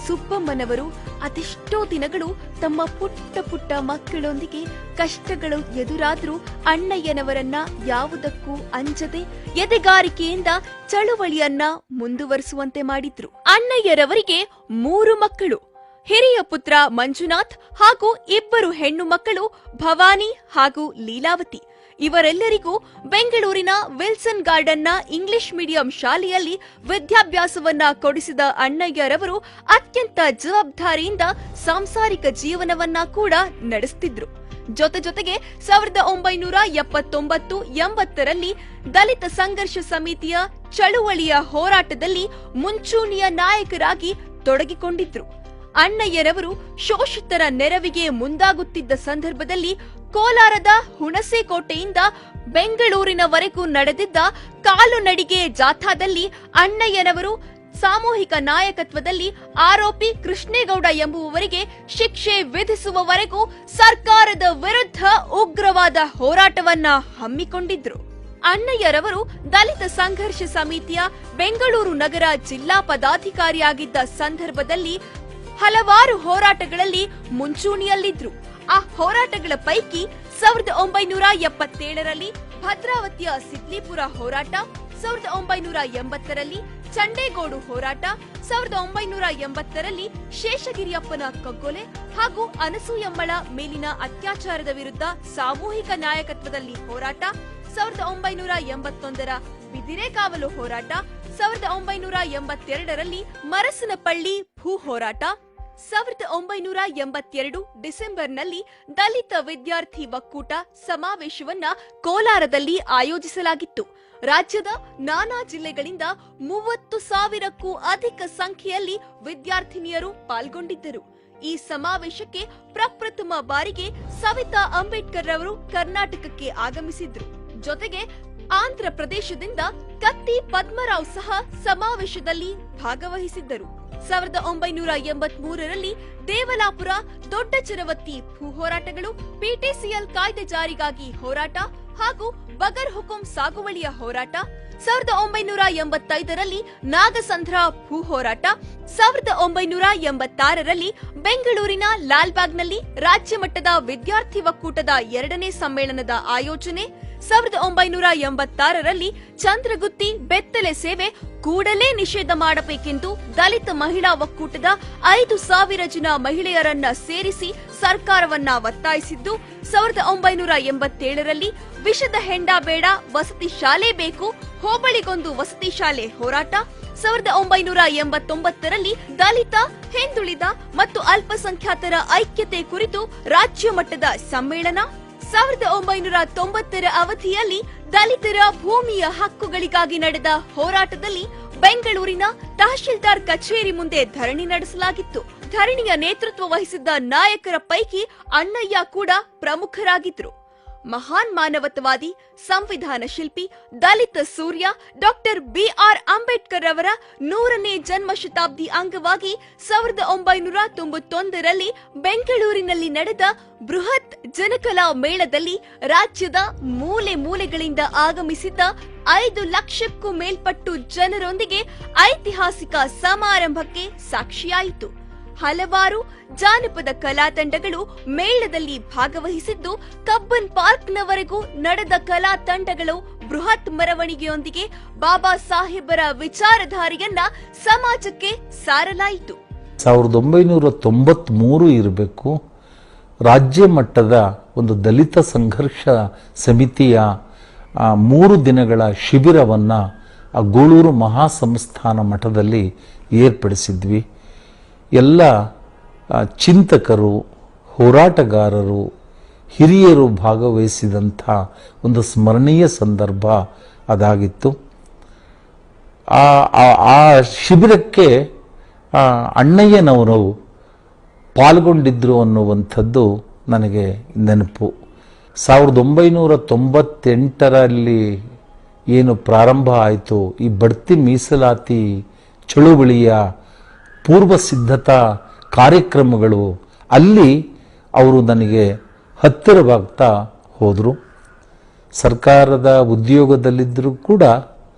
S1: ಸುಬ್ಬಮ್ಮನವರು ಅದೆಷ್ಟೋ ದಿನಗಳು ತಮ್ಮ ಪುಟ್ಟ ಮಕ್ಕಳೊಂದಿಗೆ ಕಷ್ಟಗಳು ಎದುರಾದ್ರೂ ಅಣ್ಣಯ್ಯನವರನ್ನ ಯಾವುದಕ್ಕೂ ಅಂಜದೆ ಎದೆಗಾರಿಕೆಯಿಂದ ಚಳುವಳಿಯನ್ನ ಮುಂದುವರಿಸುವಂತೆ ಮಾಡಿದ್ರು. ಅಣ್ಣಯ್ಯರವರಿಗೆ 3 ಮಕ್ಕಳು. ಹಿರಿಯ ಪುತ್ರ ಮಂಜುನಾಥ್ ಹಾಗೂ 2 ಹೆಣ್ಣು ಮಕ್ಕಳು ಭವಾನಿ ಹಾಗೂ ಲೀಲಾವತಿ. ಇವರೆಲ್ಲರಿಗೂ ಬೆಂಗಳೂರಿನ ವಿಲ್ಸನ್ ಗಾರ್ಡನ್ನ ಇಂಗ್ಲಿಷ್ ಮೀಡಿಯಂ ಶಾಲೆಯಲ್ಲಿ ವಿದ್ಯಾಭ್ಯಾಸವನ್ನ ಕೊಡಿಸಿದ ಅಣ್ಣಯ್ಯರವರು ಅತ್ಯಂತ ಜವಾಬ್ದಾರಿಯಿಂದ ಸಾಂಸಾರಿಕ ಜೀವನವನ್ನ ಕೂಡ ನಡೆಸುತ್ತಿದ್ರು. ಜೊತೆಗೆ 1979-80ರಲ್ಲಿ ದಲಿತ ಸಂಘರ್ಷ ಸಮಿತಿಯ ಚಳುವಳಿಯ ಹೋರಾಟದಲ್ಲಿ ಮುಂಚೂಣಿಯ ನಾಯಕರಾಗಿ ತೊಡಗಿಕೊಂಡಿದ್ರು. ಅಣ್ಣಯ್ಯರವರು ಶೋಷಿತರ ನೆರವಿಗೆ ಮುಂದಾಗುತ್ತಿದ್ದ ಸಂದರ್ಭದಲ್ಲಿ ಕೋಲಾರದ ಹುಣಸೇಕೋಟೆಯಿಂದ ಬೆಂಗಳೂರಿನವರೆಗೂ ನಡೆದಿದ್ದ ಕಾಲು ನಡಿಗೆ ಜಾಥಾದಲ್ಲಿ ಅಣ್ಣಯ್ಯನವರು ಸಾಮೂಹಿಕ ನಾಯಕತ್ವದಲ್ಲಿ ಆರೋಪಿ ಕೃಷ್ಣೇಗೌಡ ಎಂಬುವವರಿಗೆ ಶಿಕ್ಷೆ ವಿಧಿಸುವವರೆಗೂ ಸರ್ಕಾರದ ವಿರುದ್ಧ ಉಗ್ರವಾದ ಹೋರಾಟವನ್ನ ಹಮ್ಮಿಕೊಂಡಿದ್ರು. ಅಣ್ಣಯ್ಯರವರು ದಲಿತ ಸಂಘರ್ಷ ಸಮಿತಿಯ ಬೆಂಗಳೂರು ನಗರ ಜಿಲ್ಲಾ ಪದಾಧಿಕಾರಿಯಾಗಿದ್ದ ಸಂದರ್ಭದಲ್ಲಿ ಹಲವಾರು ಹೋರಾಟಗಳಲ್ಲಿ ಮುಂಚೂಣಿಯಲ್ಲಿದ್ರು. ಆ ಹೋರಾಟಗಳ ಪೈಕಿ 1977ರಲ್ಲಿ ಭದ್ರಾವತಿಯ ಸಿದ್ಲಿಪುರ ಹೋರಾಟ, 1980ರಲ್ಲಿ ಚಂಡೇಗೋಡು ಹೋರಾಟ, 1980ರಲ್ಲಿ ಶೇಷಗಿರಿಯಪ್ಪನ ಕಗ್ಗೊಲೆ ಹಾಗೂ ಅನಸೂಯಮ್ಮಳ ಮೇಲಿನ ಅತ್ಯಾಚಾರದ ವಿರುದ್ಧ ಸಾಮೂಹಿಕ ನಾಯಕತ್ವದಲ್ಲಿ ಹೋರಾಟ, 1981ರ ಬಿದಿರೆ ಕಾವಲು ಹೋರಾಟ, 1982ರಲ್ಲಿ ಮರಸನಪಳ್ಳಿ ಭೂ ಹೋರಾಟ, 1982 ಡಿಸೆಂಬರ್ನಲ್ಲಿ ದಲಿತ ವಿದ್ಯಾರ್ಥಿ ಒಕ್ಕೂಟ ಸಮಾವೇಶವನ್ನ ಕೋಲಾರದಲ್ಲಿ ಆಯೋಜಿಸಲಾಗಿತ್ತು. ರಾಜ್ಯದ ನಾನಾ ಜಿಲ್ಲೆಗಳಿಂದ 30,000ಕ್ಕೂ ಅಧಿಕ ಸಂಖ್ಯೆಯಲ್ಲಿ ವಿದ್ಯಾರ್ಥಿನಿಯರು ಪಾಲ್ಗೊಂಡಿದ್ದರು. ಈ ಸಮಾವೇಶಕ್ಕೆ ಪ್ರಪ್ರಥಮ ಬಾರಿಗೆ ಸವಿತಾ ಅಂಬೇಡ್ಕರ್ ರವರು ಕರ್ನಾಟಕಕ್ಕೆ ಆಗಮಿಸಿದ್ರು. ಜೊತೆಗೆ ಆಂಧ್ರ ಪ್ರದೇಶದಿಂದ ಕತ್ತಿ ಪದ್ಮರಾವ್ ಸಹ ಸಮಾವೇಶದಲ್ಲಿ ಭಾಗವಹಿಸಿದ್ದರು. 1983ರಲ್ಲಿ ದೇವಲಾಪುರ ದೊಡ್ಡ ಚರವತ್ತಿ ಭೂ ಹೋರಾಟಗಳು, ಪಿಟಿಸಿಎಲ್ ಕಾಯ್ದೆ ಜಾರಿಗಾಗಿ ಹೋರಾಟ ಹಾಗೂ ಬಗರ್ ಹುಕುಂ ಸಾಗುವಳಿಯ ಹೋರಾಟ, 1985ರಲ್ಲಿ ನಾಗಸಂದ್ರ ಭೂ ಹೋರಾಟ, 1986ರಲ್ಲಿ ಬೆಂಗಳೂರಿನ ಲಾಲ್ಬಾಗ್ನಲ್ಲಿ ರಾಜ್ಯ ಮಟ್ಟದ ವಿದ್ಯಾರ್ಥಿ ಒಕ್ಕೂಟದ 2ನೇ ಸಮ್ಮೇಳನದ ಆಯೋಜನೆ, 1986ರಲ್ಲಿ ಚಂದ್ರಗುತ್ತಿ ಬೆತ್ತಲೆ ಸೇವೆ ಕೂಡಲೇ ನಿಷೇಧ ಮಾಡಬೇಕೆಂದು ದಲಿತ ಮಹಿಳಾ ಒಕ್ಕೂಟದ 5,000 ಜನ ಮಹಿಳೆಯರನ್ನ ಸೇರಿಸಿ ಸರ್ಕಾರವನ್ನ ಒತ್ತಾಯಿಸಿದ್ದು, 1987ರಲ್ಲಿ ವಿಷದ ಹೆಂಡ ಬೇಡ ವಸತಿ ಶಾಲೆ ಬೇಕು, ಹೋಬಳಿಗೊಂದು ವಸತಿ ಶಾಲೆ ಹೋರಾಟ, 1989ರಲ್ಲಿ ದಲಿತ, ಹಿಂದುಳಿದ ಮತ್ತು ಅಲ್ಪಸಂಖ್ಯಾತರ ಐಕ್ಯತೆ ಕುರಿತು ರಾಜ್ಯ ಮಟ್ಟದ ಸಮ್ಮೇಳನ, 1990ರ ಅವಧಿಯಲ್ಲಿ ದಲಿತರ ಭೂಮಿಯ ಹಕ್ಕುಗಳಿಗಾಗಿ ನಡೆದ ಹೋರಾಟದಲ್ಲಿ ಬೆಂಗಳೂರಿನ ತಹಶೀಲ್ದಾರ್ ಕಚೇರಿ ಮುಂದೆ ಧರಣಿ ನಡೆಸಲಾಗಿತ್ತು. ಧರಣಿಯ ನೇತೃತ್ವ ವಹಿಸಿದ್ದ ನಾಯಕರ ಪೈಕಿ ಅಣ್ಣಯ್ಯ ಕೂಡ ಪ್ರಮುಖರಾಗಿದ್ರು. ಮಹಾನ್ ಮಾನವತಾವಾದಿ, ಸಂವಿಧಾನ ಶಿಲ್ಪಿ, ದಲಿತ ಸೂರ್ಯ ಡಾಕ್ಟರ್ ಬಿಆರ್ ಅಂಬೇಡ್ಕರ್ ಅವರ 100ನೇ ಜನ್ಮ ಶತಾಬ್ದಿ ಅಂಗವಾಗಿ 1991ರಲ್ಲಿ ಬೆಂಗಳೂರಿನಲ್ಲಿ ನಡೆದ ಬೃಹತ್ ಜನಕಲಾ ಮೇಳದಲ್ಲಿ ರಾಜ್ಯದ ಮೂಲೆ ಮೂಲೆಗಳಿಂದ ಆಗಮಿಸಿದ್ದ 5 ಲಕ್ಷಕ್ಕೂ ಮೇಲ್ಪಟ್ಟು ಜನರೊಂದಿಗೆ ಐತಿಹಾಸಿಕ ಸಮಾರಂಭಕ್ಕೆ ಸಾಕ್ಷಿಯಾಯಿತು. ಹಲವಾರು ಜಾನಪದ ಕಲಾ ತಂಡಗಳು ಮೇಳದಲ್ಲಿ ಭಾಗವಹಿಸಿದ್ದು, ಕಬ್ಬನ್ ಪಾರ್ಕ್ನವರೆಗೂ ನಡೆದ ಕಲಾ ತಂಡಗಳು ಬೃಹತ್ ಮೆರವಣಿಗೆಯೊಂದಿಗೆ ಬಾಬಾ ಸಾಹೇಬರ ವಿಚಾರಧಾರೆಯನ್ನ ಸಮಾಜಕ್ಕೆ ಸಾರಲಾಯಿತು.
S5: 1993 ಇರಬೇಕು. ರಾಜ್ಯ ಮಟ್ಟದ ಒಂದು ದಲಿತ ಸಂಘರ್ಷ ಸಮಿತಿಯ 3 ದಿನಗಳ ಶಿಬಿರವನ್ನು ಗೂಳೂರು ಮಹಾಸಂಸ್ಥಾನ ಮಠದಲ್ಲಿ ಏರ್ಪಡಿಸಿದ್ವಿ. ಎಲ್ಲ ಚಿಂತಕರು, ಹೋರಾಟಗಾರರು, ಹಿರಿಯರು ಭಾಗವಹಿಸಿದಂಥ ಒಂದು ಸ್ಮರಣೀಯ ಸಂದರ್ಭ ಅದಾಗಿತ್ತು. ಆ ಶಿಬಿರಕ್ಕೆ ಅಣ್ಣಯ್ಯನವರು ಪಾಲ್ಗೊಂಡಿದ್ರು ಅನ್ನುವಂಥದ್ದು ನನಗೆ ನೆನಪು. 1998ರಲ್ಲಿ ಏನು ಪ್ರಾರಂಭ ಆಯಿತು ಈ ಬಡ್ತಿ ಮೀಸಲಾತಿ ಚಳುವಳಿಯ ಪೂರ್ವ ಸಿದ್ಧತಾ ಕಾರ್ಯಕ್ರಮಗಳು, ಅಲ್ಲಿ ಅವರು ನನಗೆ ಹತ್ತಿರವಾಗ್ತಾ ಹೋದರು. ಸರ್ಕಾರದ ಉದ್ಯೋಗದಲ್ಲಿದ್ದರೂ ಕೂಡ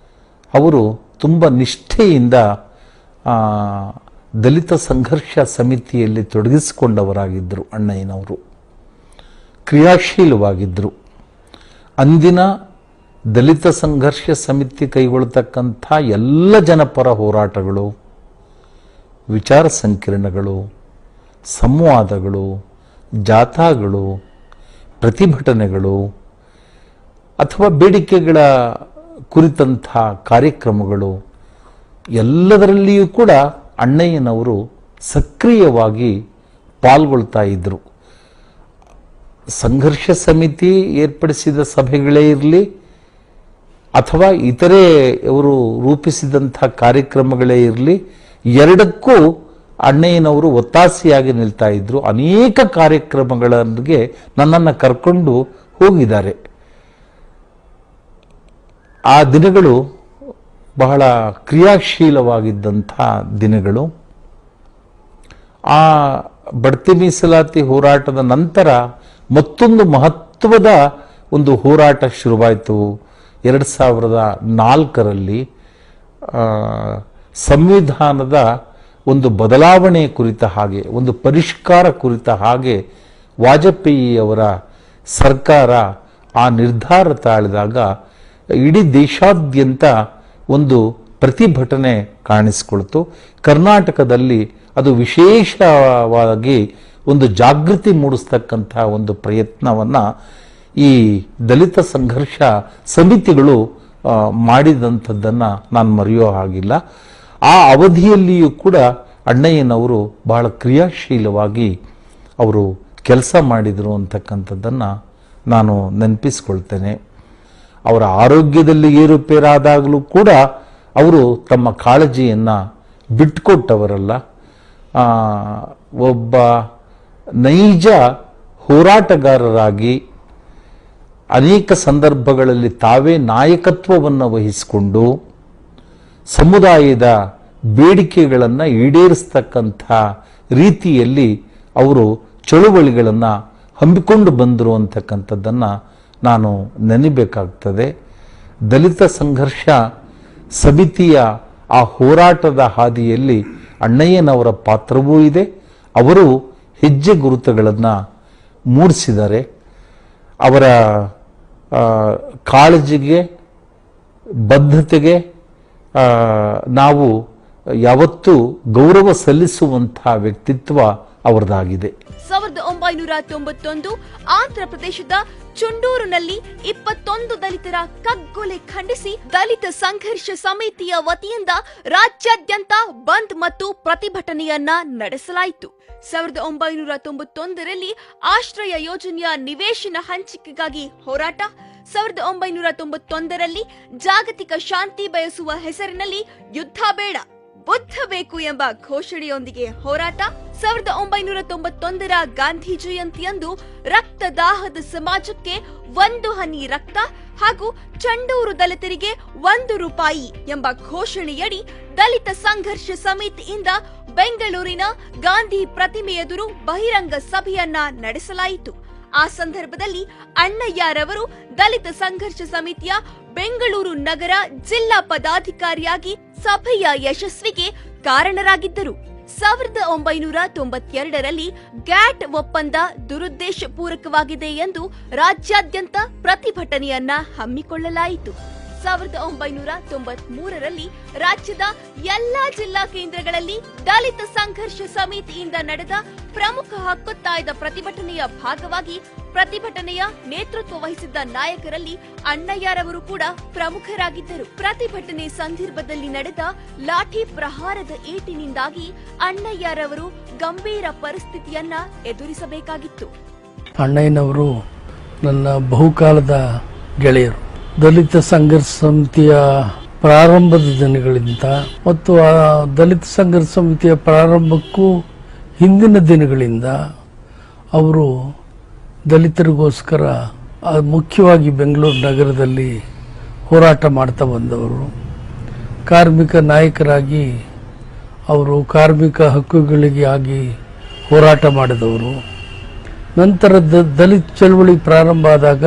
S5: ಅವರು ತುಂಬ ನಿಷ್ಠೆಯಿಂದ ದಲಿತ ಸಂಘರ್ಷ ಸಮಿತಿಯಲ್ಲಿ ತೊಡಗಿಸಿಕೊಂಡವರಾಗಿದ್ದರು. ಅಣ್ಣಯ್ಯನವರು ಕ್ರಿಯಾಶೀಲವಾಗಿದ್ದರು. ಅಂದಿನ ದಲಿತ ಸಂಘರ್ಷ ಸಮಿತಿ ಕೈಗೊಳ್ಳತಕ್ಕಂಥ ಎಲ್ಲ ಜನಪರ ಹೋರಾಟಗಳು, ವಿಚಾರ ಸಂಕಿರಣಗಳು, ಸಂವಾದಗಳು, ಜಾಥಾಗಳು, ಪ್ರತಿಭಟನೆಗಳು ಅಥವಾ ಬೇಡಿಕೆಗಳ ಕುರಿತಂಥ ಕಾರ್ಯಕ್ರಮಗಳು ಎಲ್ಲದರಲ್ಲಿಯೂ ಕೂಡ ಅಣ್ಣಯ್ಯನವರು ಸಕ್ರಿಯವಾಗಿ ಪಾಲ್ಗೊಳ್ತಾ ಇದ್ದರು. ಸಂಘರ್ಷ ಸಮಿತಿ ಏರ್ಪಡಿಸಿದ ಸಭೆಗಳೇ ಇರಲಿ ಅಥವಾ ಇತರೆ ಅವರು ರೂಪಿಸಿದಂಥ ಕಾರ್ಯಕ್ರಮಗಳೇ ಇರಲಿ, ಎರಡಕ್ಕೂ ಅಣ್ಣಯ್ಯನವರು ಒತ್ತಾಸೆಯಾಗಿ ನಿಲ್ತಾ ಇದ್ರು. ಅನೇಕ ಕಾರ್ಯಕ್ರಮಗಳಿಗೆ ನನ್ನನ್ನು ಕರ್ಕೊಂಡು ಹೋಗಿದ್ದಾರೆ. ಆ ದಿನಗಳು ಬಹಳ ಕ್ರಿಯಾಶೀಲವಾಗಿದ್ದಂಥ ದಿನಗಳು. ಆ ಬಡ್ತಿ ಮೀಸಲಾತಿ ಹೋರಾಟದ ನಂತರ ಮತ್ತೊಂದು ಮಹತ್ವದ ಒಂದು ಹೋರಾಟ ಶುರುವಾಯಿತು. 2004ರಲ್ಲಿ ಸಂವಿಧಾನದ ಒಂದು ಬದಲಾವಣೆ ಕುರಿತ ಹಾಗೆ, ಒಂದು ಪರಿಷ್ಕಾರ ಕುರಿತ ಹಾಗೆ ವಾಜಪೇಯಿಯವರ ಸರ್ಕಾರ ಆ ನಿರ್ಧಾರ ತಾಳಿದಾಗ ಇಡೀ ದೇಶಾದ್ಯಂತ ಒಂದು ಪ್ರತಿಭಟನೆ ಕಾಣಿಸಿಕೊಳ್ತು. ಕರ್ನಾಟಕದಲ್ಲಿ ಅದು ವಿಶೇಷವಾಗಿ ಒಂದು ಜಾಗೃತಿ ಮೂಡಿಸ್ತಕ್ಕಂಥ ಒಂದು ಪ್ರಯತ್ನವನ್ನು ಈ ದಲಿತ ಸಂಘರ್ಷ ಸಮಿತಿಗಳು ಮಾಡಿದಂಥದ್ದನ್ನು ನಾನು ಮರೆಯೋ ಹಾಗಿಲ್ಲ. ಆ ಅವಧಿಯಲ್ಲಿಯೂ ಕೂಡ ಅಣ್ಣಯ್ಯನವರು ಬಹಳ ಕ್ರಿಯಾಶೀಲವಾಗಿ ಅವರು ಕೆಲಸ ಮಾಡಿದರು ಅಂತಕ್ಕಂಥದ್ದನ್ನು ನಾನು ನೆನಪಿಸ್ಕೊಳ್ತೇನೆ. ಅವರ ಆರೋಗ್ಯದಲ್ಲಿ ಏರುಪೇರಾದಾಗಲೂ ಕೂಡ ಅವರು ತಮ್ಮ ಕಾಳಜಿಯನ್ನು ಬಿಟ್ಟುಕೊಟ್ಟವರಲ್ಲ. ಒಬ್ಬ ನೈಜ ಹೋರಾಟಗಾರರಾಗಿ ಅನೇಕ ಸಂದರ್ಭಗಳಲ್ಲಿ ತಾವೇ ನಾಯಕತ್ವವನ್ನು ವಹಿಸಿಕೊಂಡು ಸಮುದಾಯದ ಬೇಡಿಕೆಗಳನ್ನು ಈಡೇರಿಸ್ತಕ್ಕಂಥ ರೀತಿಯಲ್ಲಿ ಅವರು ಚಳುವಳಿಗಳನ್ನು ಹಮ್ಮಿಕೊಂಡು ಬಂದರು ಅಂತಕ್ಕಂಥದ್ದನ್ನು ನಾನು ನೆನಬೇಕಾಗ್ತದೆ. ದಲಿತ ಸಂಘರ್ಷ ಸಮಿತಿಯ ಆ ಹೋರಾಟದ ಹಾದಿಯಲ್ಲಿ ಅಣ್ಣಯ್ಯನವರ ಪಾತ್ರವೂ ಇದೆ. ಅವರು ಹೆಜ್ಜೆ ಗುರುತುಗಳನ್ನು ಮೂಡಿಸಿದ್ದಾರೆ. ಅವರ ಕಾಳಜಿಗೆ, ಬದ್ಧತೆಗೆ ನಾವು ಯಾವತ್ತೂ ಗೌರವ ಸಲ್ಲಿಸುವಂತಹ ವ್ಯಕ್ತಿತ್ವ ಅವರದಾಗಿದೆ.
S1: 1991 ಆಂಧ್ರ ಪ್ರದೇಶದ ಚುಂಡೂರಿನಲ್ಲಿ 21 ದಲಿತರ ಕಗ್ಗೊಲೆ ಖಂಡಿಸಿ ದಲಿತ ಸಂಘರ್ಷ ಸಮಿತಿಯ ವತಿಯಿಂದ ರಾಜ್ಯಾದ್ಯಂತ ಬಂದ್ ಮತ್ತು ಪ್ರತಿಭಟನೆಯನ್ನ ನಡೆಸಲಾಯಿತು. 1991ರಲ್ಲಿ ಆಶ್ರಯ ಯೋಜನೆಯ ನಿವೇಶನ ಹಂಚಿಕೆಗಾಗಿ ಹೋರಾಟ, 1991ರಲ್ಲಿ ಜಾಗತಿಕ ಶಾಂತಿ ಬಯಸುವ ಹೆಸರಿನಲ್ಲಿ ಯುದ್ಧ ಬೇಡ, ಬುದ್ಧ ಬೇಕು ಎಂಬ ಘೋಷಣೆಯೊಂದಿಗೆ ಹೋರಾಟ, 1991ರ ಗಾಂಧಿ ಜಯಂತಿಯಂದು ರಕ್ತದಾಹದ ಸಮಾಜಕ್ಕೆ 1 ಹನಿ ರಕ್ತ ಹಾಗೂ ಚಂಡೂರು ದಲಿತರಿಗೆ 1 ರೂಪಾಯಿ ಎಂಬ ಘೋಷಣೆಯಡಿ ದಲಿತ ಸಂಘರ್ಷ ಸಮಿತಿಯಿಂದ ಬೆಂಗಳೂರಿನ ಗಾಂಧಿ ಪ್ರತಿಮೆ ಎದುರು ಬಹಿರಂಗ ಸಭೆಯನ್ನ ನಡೆಸಲಾಯಿತು. ಆ ಸಂದರ್ಭದಲ್ಲಿ ಅಣ್ಣಯ್ಯರವರು ದಲಿತ ಸಂಘರ್ಷ ಸಮಿತಿಯ ಬೆಂಗಳೂರು ನಗರ ಜಿಲ್ಲಾ ಪದಾಧಿಕಾರಿಯಾಗಿ ಸಭೆಯ ಯಶಸ್ವಿಗೆ ಕಾರಣರಾಗಿದ್ದರು. 1992ರಲ್ಲಿ ಗ್ಯಾಟ್ ಒಪ್ಪಂದ ದುರುದ್ದೇಶಪೂರ್ವಕವಾಗಿದೆ ಎಂದು ರಾಜ್ಯಾದ್ಯಂತ ಪ್ರತಿಭಟನೆಯನ್ನ ಹಮ್ಮಿಕೊಳ್ಳಲಾಯಿತು. 1993ರಲ್ಲಿ ರಾಜ್ಯದ ಎಲ್ಲಾ ಜಿಲ್ಲಾ ಕೇಂದ್ರಗಳಲ್ಲಿ ದಲಿತ ಸಂಘರ್ಷ ಸಮಿತಿಯಿಂದ ನಡೆದ ಪ್ರಮುಖ ಹಕ್ಕೊತ್ತಾಯದ ಪ್ರತಿಭಟನೆಯ ಭಾಗವಾಗಿ ಪ್ರತಿಭಟನೆಯ ನೇತೃತ್ವ ವಹಿಸಿದ್ದ ನಾಯಕರಲ್ಲಿ ಅಣ್ಣಯ್ಯರವರು ಕೂಡ ಪ್ರಮುಖರಾಗಿದ್ದರು. ಪ್ರತಿಭಟನೆ ಸಂದರ್ಭದಲ್ಲಿ ನಡೆದ ಲಾಠಿ ಪ್ರಹಾರದ ಏಟಿನಿಂದಾಗಿ ಅಣ್ಣಯ್ಯರವರು ಗಂಭೀರ ಪರಿಸ್ಥಿತಿಯನ್ನ ಎದುರಿಸಬೇಕಾಗಿತ್ತು.
S6: ಅಣ್ಣಯ್ಯನವರು ನನ್ನ ಬಹುಕಾಲದ ಗೆಳೆಯರು. ದಲಿತ ಸಂಘರ್ಷ ಸಮಿತಿಯ ಪ್ರಾರಂಭದ ದಿನಗಳಿಂದ ಮತ್ತು ಆ ದಲಿತ ಸಂಘರ್ಷ ಸಮಿತಿಯ ಪ್ರಾರಂಭಕ್ಕೂ ಹಿಂದಿನ ದಿನಗಳಿಂದ ಅವರು ದಲಿತರಿಗೋಸ್ಕರ ಮುಖ್ಯವಾಗಿ ಬೆಂಗಳೂರು ನಗರದಲ್ಲಿ ಹೋರಾಟ ಮಾಡ್ತಾ ಬಂದವರು. ಕಾರ್ಮಿಕ ನಾಯಕರಾಗಿ ಅವರು ಕಾರ್ಮಿಕ ಹಕ್ಕುಗಳಿಗಾಗಿ ಹೋರಾಟ ಮಾಡಿದವರು. ನಂತರ ದಲಿತ ಚಳವಳಿ ಪ್ರಾರಂಭ ಆದಾಗ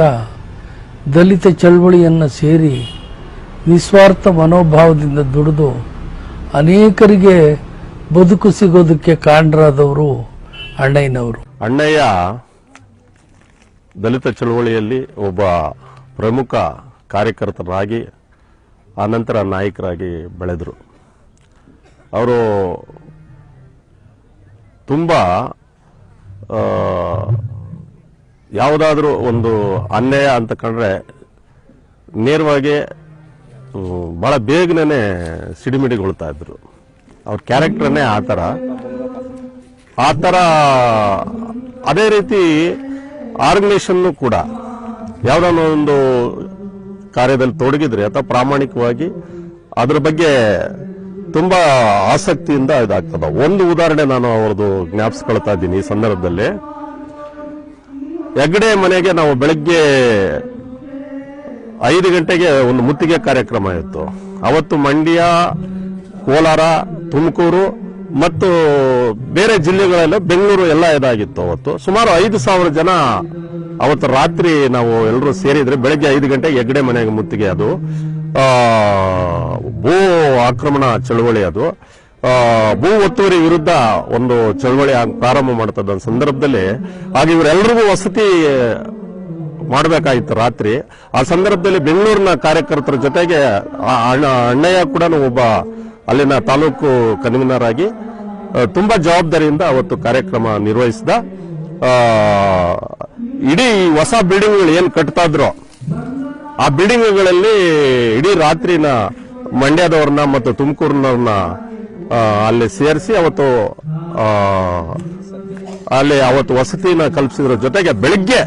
S6: ದಲಿತ ಚಳವಳಿಯನ್ನು ಸೇರಿ ನಿಸ್ವಾರ್ಥ ಮನೋಭಾವದಿಂದ ದುಡಿದು ಅನೇಕರಿಗೆ ಬದುಕು ಸಿಗೋದಕ್ಕೆ ಕಾರಣರಾದವರು ಅಣ್ಣಯ್ಯನವರು.
S7: ಅಣ್ಣಯ್ಯ ದಲಿತ ಚಳವಳಿಯಲ್ಲಿ ಒಬ್ಬ ಪ್ರಮುಖ ಕಾರ್ಯಕರ್ತರಾಗಿ ಆನಂತರ ನಾಯಕರಾಗಿ ಬೆಳೆದರು. ಅವರು ತುಂಬ ಯಾವುದಾದ್ರೂ ಒಂದು ಅನ್ಯಾಯ ಅಂತ ಕಂಡ್ರೆ ನೇರವಾಗಿ ಬಹಳ ಬೇಗನೆ ಸಿಡಿಮಿಡಿಗೊಳ್ತಾ ಇದ್ರು. ಅವ್ರ ಕ್ಯಾರೆಕ್ಟರ್ನೇ ಆ ಥರ. ಅದೇ ರೀತಿ ಆರ್ಗನೈಸೇಷನ್ ಕೂಡ ಯಾವುದಾದ್ರು ಒಂದು ಕಾರ್ಯದಲ್ಲಿ ತೊಡಗಿದ್ರೆ ಅಥವಾ ಪ್ರಾಮಾಣಿಕವಾಗಿ ಅದ್ರ ಬಗ್ಗೆ ತುಂಬಾ ಆಸಕ್ತಿಯಿಂದ ಇದಾಗ್ತದ. ಒಂದು ಉದಾಹರಣೆ ನಾನು ಅವ್ರದ್ದು ಜ್ಞಾಪಿಸ್ಕೊಳ್ತಾ ಇದ್ದೀನಿ ಈ ಸಂದರ್ಭದಲ್ಲಿ. ಹೆಗ್ಡೆ ಮನೆಗೆ ನಾವು ಬೆಳಗ್ಗೆ 5 ಗಂಟೆಗೆ ಒಂದು ಮುತ್ತಿಗೆ ಕಾರ್ಯಕ್ರಮ ಇತ್ತು. ಅವತ್ತು ಮಂಡ್ಯ, ಕೋಲಾರ, ತುಮಕೂರು ಮತ್ತು ಬೇರೆ ಜಿಲ್ಲೆಗಳೆಲ್ಲ, ಬೆಂಗಳೂರು ಎಲ್ಲ ಇದಾಗಿತ್ತು. ಅವತ್ತು ಸುಮಾರು 5,000 ಜನ ಅವತ್ತು ರಾತ್ರಿ ನಾವು ಎಲ್ಲರೂ ಸೇರಿದ್ರೆ ಬೆಳಗ್ಗೆ 5 ಗಂಟೆಗೆ ಹೆಗ್ಡೆ ಮನೆಗೆ ಮುತ್ತಿಗೆ. ಅದು ಭೂ ಆಕ್ರಮಣ ಚಳವಳಿ, ಅದು ಭೂ ಒತ್ತುವರಿ ವಿರುದ್ಧ ಒಂದು ಚಳವಳಿ ಪ್ರಾರಂಭ ಮಾಡ್ತದ ಸಂದರ್ಭದಲ್ಲಿ ಆಗ ಇವರೆಲ್ಲರಿಗೂ ವಸತಿ ಮಾಡಬೇಕಾಗಿತ್ತು ರಾತ್ರಿ. ಆ ಸಂದರ್ಭದಲ್ಲಿ ಬೆಂಗಳೂರಿನ ಕಾರ್ಯಕರ್ತರ ಜೊತೆಗೆ ಅಣ್ಣಯ್ಯ ಕೂಡ ಒಬ್ಬ ಅಲ್ಲಿನ ತಾಲೂಕು ಕನ್ವೀನರ್ ಆಗಿ ತುಂಬಾ ಜವಾಬ್ದಾರಿಯಿಂದ ಅವತ್ತು ಕಾರ್ಯಕ್ರಮ ನಿರ್ವಹಿಸಿದ. ಇಡೀ ಹೊಸ ಬಿಲ್ಡಿಂಗ್ಗಳು ಏನ್ ಕಟ್ತಾ ಇದ್ರು ಆ ಬಿಲ್ಡಿಂಗ್ಗಳಲ್ಲಿ ಇಡೀ ರಾತ್ರಿನ ಮಂಡ್ಯದವ್ರನ್ನ ಮತ್ತು ತುಮಕೂರಿನವ್ರನ್ನ ಅಲ್ಲಿ ಸೇರಿಸಿ ಅವತ್ತು ವಸತಿನ ಕಲ್ಪಿಸಿದ್ರ ಜೊತೆಗೆ ಬೆಳಿಗ್ಗೆ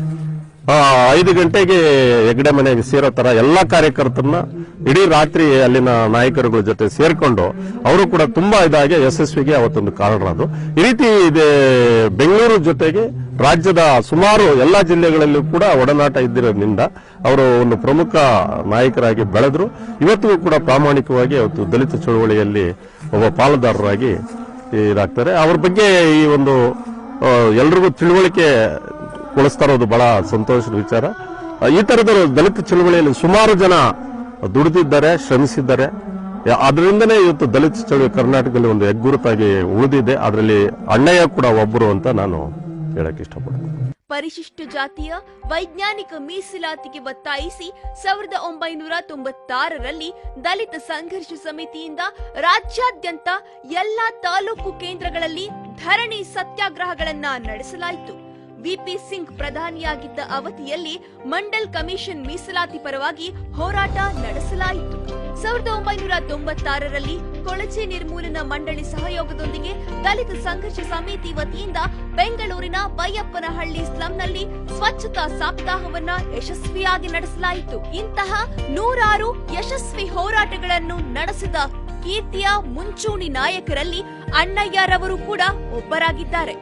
S7: 5 ಗಂಟೆಗೆ ಹೆಗ್ಡೆ ಮನೆಗೆ ಸೇರೋ ತರ ಎಲ್ಲಾ ಕಾರ್ಯಕರ್ತರನ್ನ ಇಡೀ ರಾತ್ರಿ ಅಲ್ಲಿನ ನಾಯಕರುಗಳ ಜೊತೆ ಸೇರ್ಕೊಂಡು ಅವರು ಕೂಡ ತುಂಬಾ ಇದಾಗಿ ಯಶಸ್ವಿಗೆ ಅವತ್ತೊಂದು ಕಾರಣರಾದ್ರು. ಈ ರೀತಿ ಬೆಂಗಳೂರು ಜೊತೆಗೆ ರಾಜ್ಯದ ಸುಮಾರು ಎಲ್ಲಾ ಜಿಲ್ಲೆಗಳಲ್ಲೂ ಕೂಡ ಒಡನಾಟ ಇದ್ದಿರೋದ್ರಿಂದ ಅವರು ಒಂದು ಪ್ರಮುಖ ನಾಯಕರಾಗಿ ಬೆಳೆದ್ರು. ಇವತ್ತಿಗೂ ಕೂಡ ಪ್ರಾಮಾಣಿಕವಾಗಿ ಅವತ್ತು ದಲಿತ ಚಳವಳಿಯಲ್ಲಿ ಒಬ್ಬ ಪಾಲುದಾರರಾಗಿ ಇದಾಗ್ತಾರೆ. ಅವ್ರ ಬಗ್ಗೆ ಈ ಒಂದು ಎಲ್ರಿಗೂ ತಿಳುವಳಿಕೆ ಕೊಡಿಸ್ತಾ ಇರೋದು ಬಹಳ ಸಂತೋಷದ ವಿಚಾರ. ಈ ತರದ ದಲಿತ ಚಳುವಳಿಯಲ್ಲಿ ಸುಮಾರು ಜನ ದುಡಿದಿದ್ದಾರೆ, ಶ್ರಮಿಸಿದ್ದಾರೆ. ಅದರಿಂದನೇ ಇವತ್ತು ದಲಿತ ಚಳುವಳಿ ಕರ್ನಾಟಕದಲ್ಲಿ ಒಂದು ಹೆಗ್ಗುರುತಾಗಿ ಉಳಿದಿದೆ. ಅದರಲ್ಲಿ ಅಣ್ಣಯ್ಯ ಕೂಡ ಒಬ್ಬರು ಅಂತ ನಾನು ಹೇಳಕ್ ಇಷ್ಟಪಡ್ತೀನಿ.
S1: ಪರಿಶಿಷ್ಟ ಜಾತಿಯ ವೈಜ್ಞಾನಿಕ ಮೀಸಲಾತಿಗೆ ಒತ್ತಾಯಿಸಿ 1996ರಲ್ಲಿ ದಲಿತ ಸಂಘರ್ಷ ಸಮಿತಿಯಿಂದ ರಾಜ್ಯಾದ್ಯಂತ ಎಲ್ಲಾ ತಾಲೂಕು ಕೇಂದ್ರಗಳಲ್ಲಿ ಧರಣಿ ಸತ್ಯಾಗ್ರಹಗಳನ್ನ ನಡೆಸಲಾಯಿತು. ವಿಪಿ ಸಿಂಗ್ ಪ್ರಧಾನಿಯಾಗಿದ್ದ ಅವಧಿಯಲ್ಲಿ ಮಂಡಲ್ ಕಮಿಷನ್ ಮೀಸಲಾತಿ ಪರವಾಗಿ ಹೋರಾಟ ನಡೆಸಲಾಯಿತು. 1996ರಲ್ಲಿ ಕೊಳಚೆ ನಿರ್ಮೂಲನಾ ಮಂಡಳಿ ಸಹಯೋಗದೊಂದಿಗೆ ದಲಿತ ಸಂಘರ್ಷ ಸಮಿತಿ ವತಿಯಿಂದ ಬೆಂಗಳೂರಿನ ಬೈಯಪ್ಪನಹಳ್ಳಿ ಸ್ಲಂನಲ್ಲಿ ಸ್ವಚ್ಛತಾ ಸಪ್ತಾಹವನ್ನ ಯಶಸ್ವಿಯಾಗಿ ನಡೆಸಲಾಯಿತು. ಇಂತಹ ನೂರಾರು ಯಶಸ್ವಿ ಹೋರಾಟಗಳನ್ನು ನಡೆಸಿದ ಕೀರ್ತಿಯ ಮುಂಚೂಣಿ ನಾಯಕರಲ್ಲಿ ಅಣ್ಣಯ್ಯರವರು ಕೂಡ ಒಬ್ಬರಾಗಿದ್ದಾರೆ.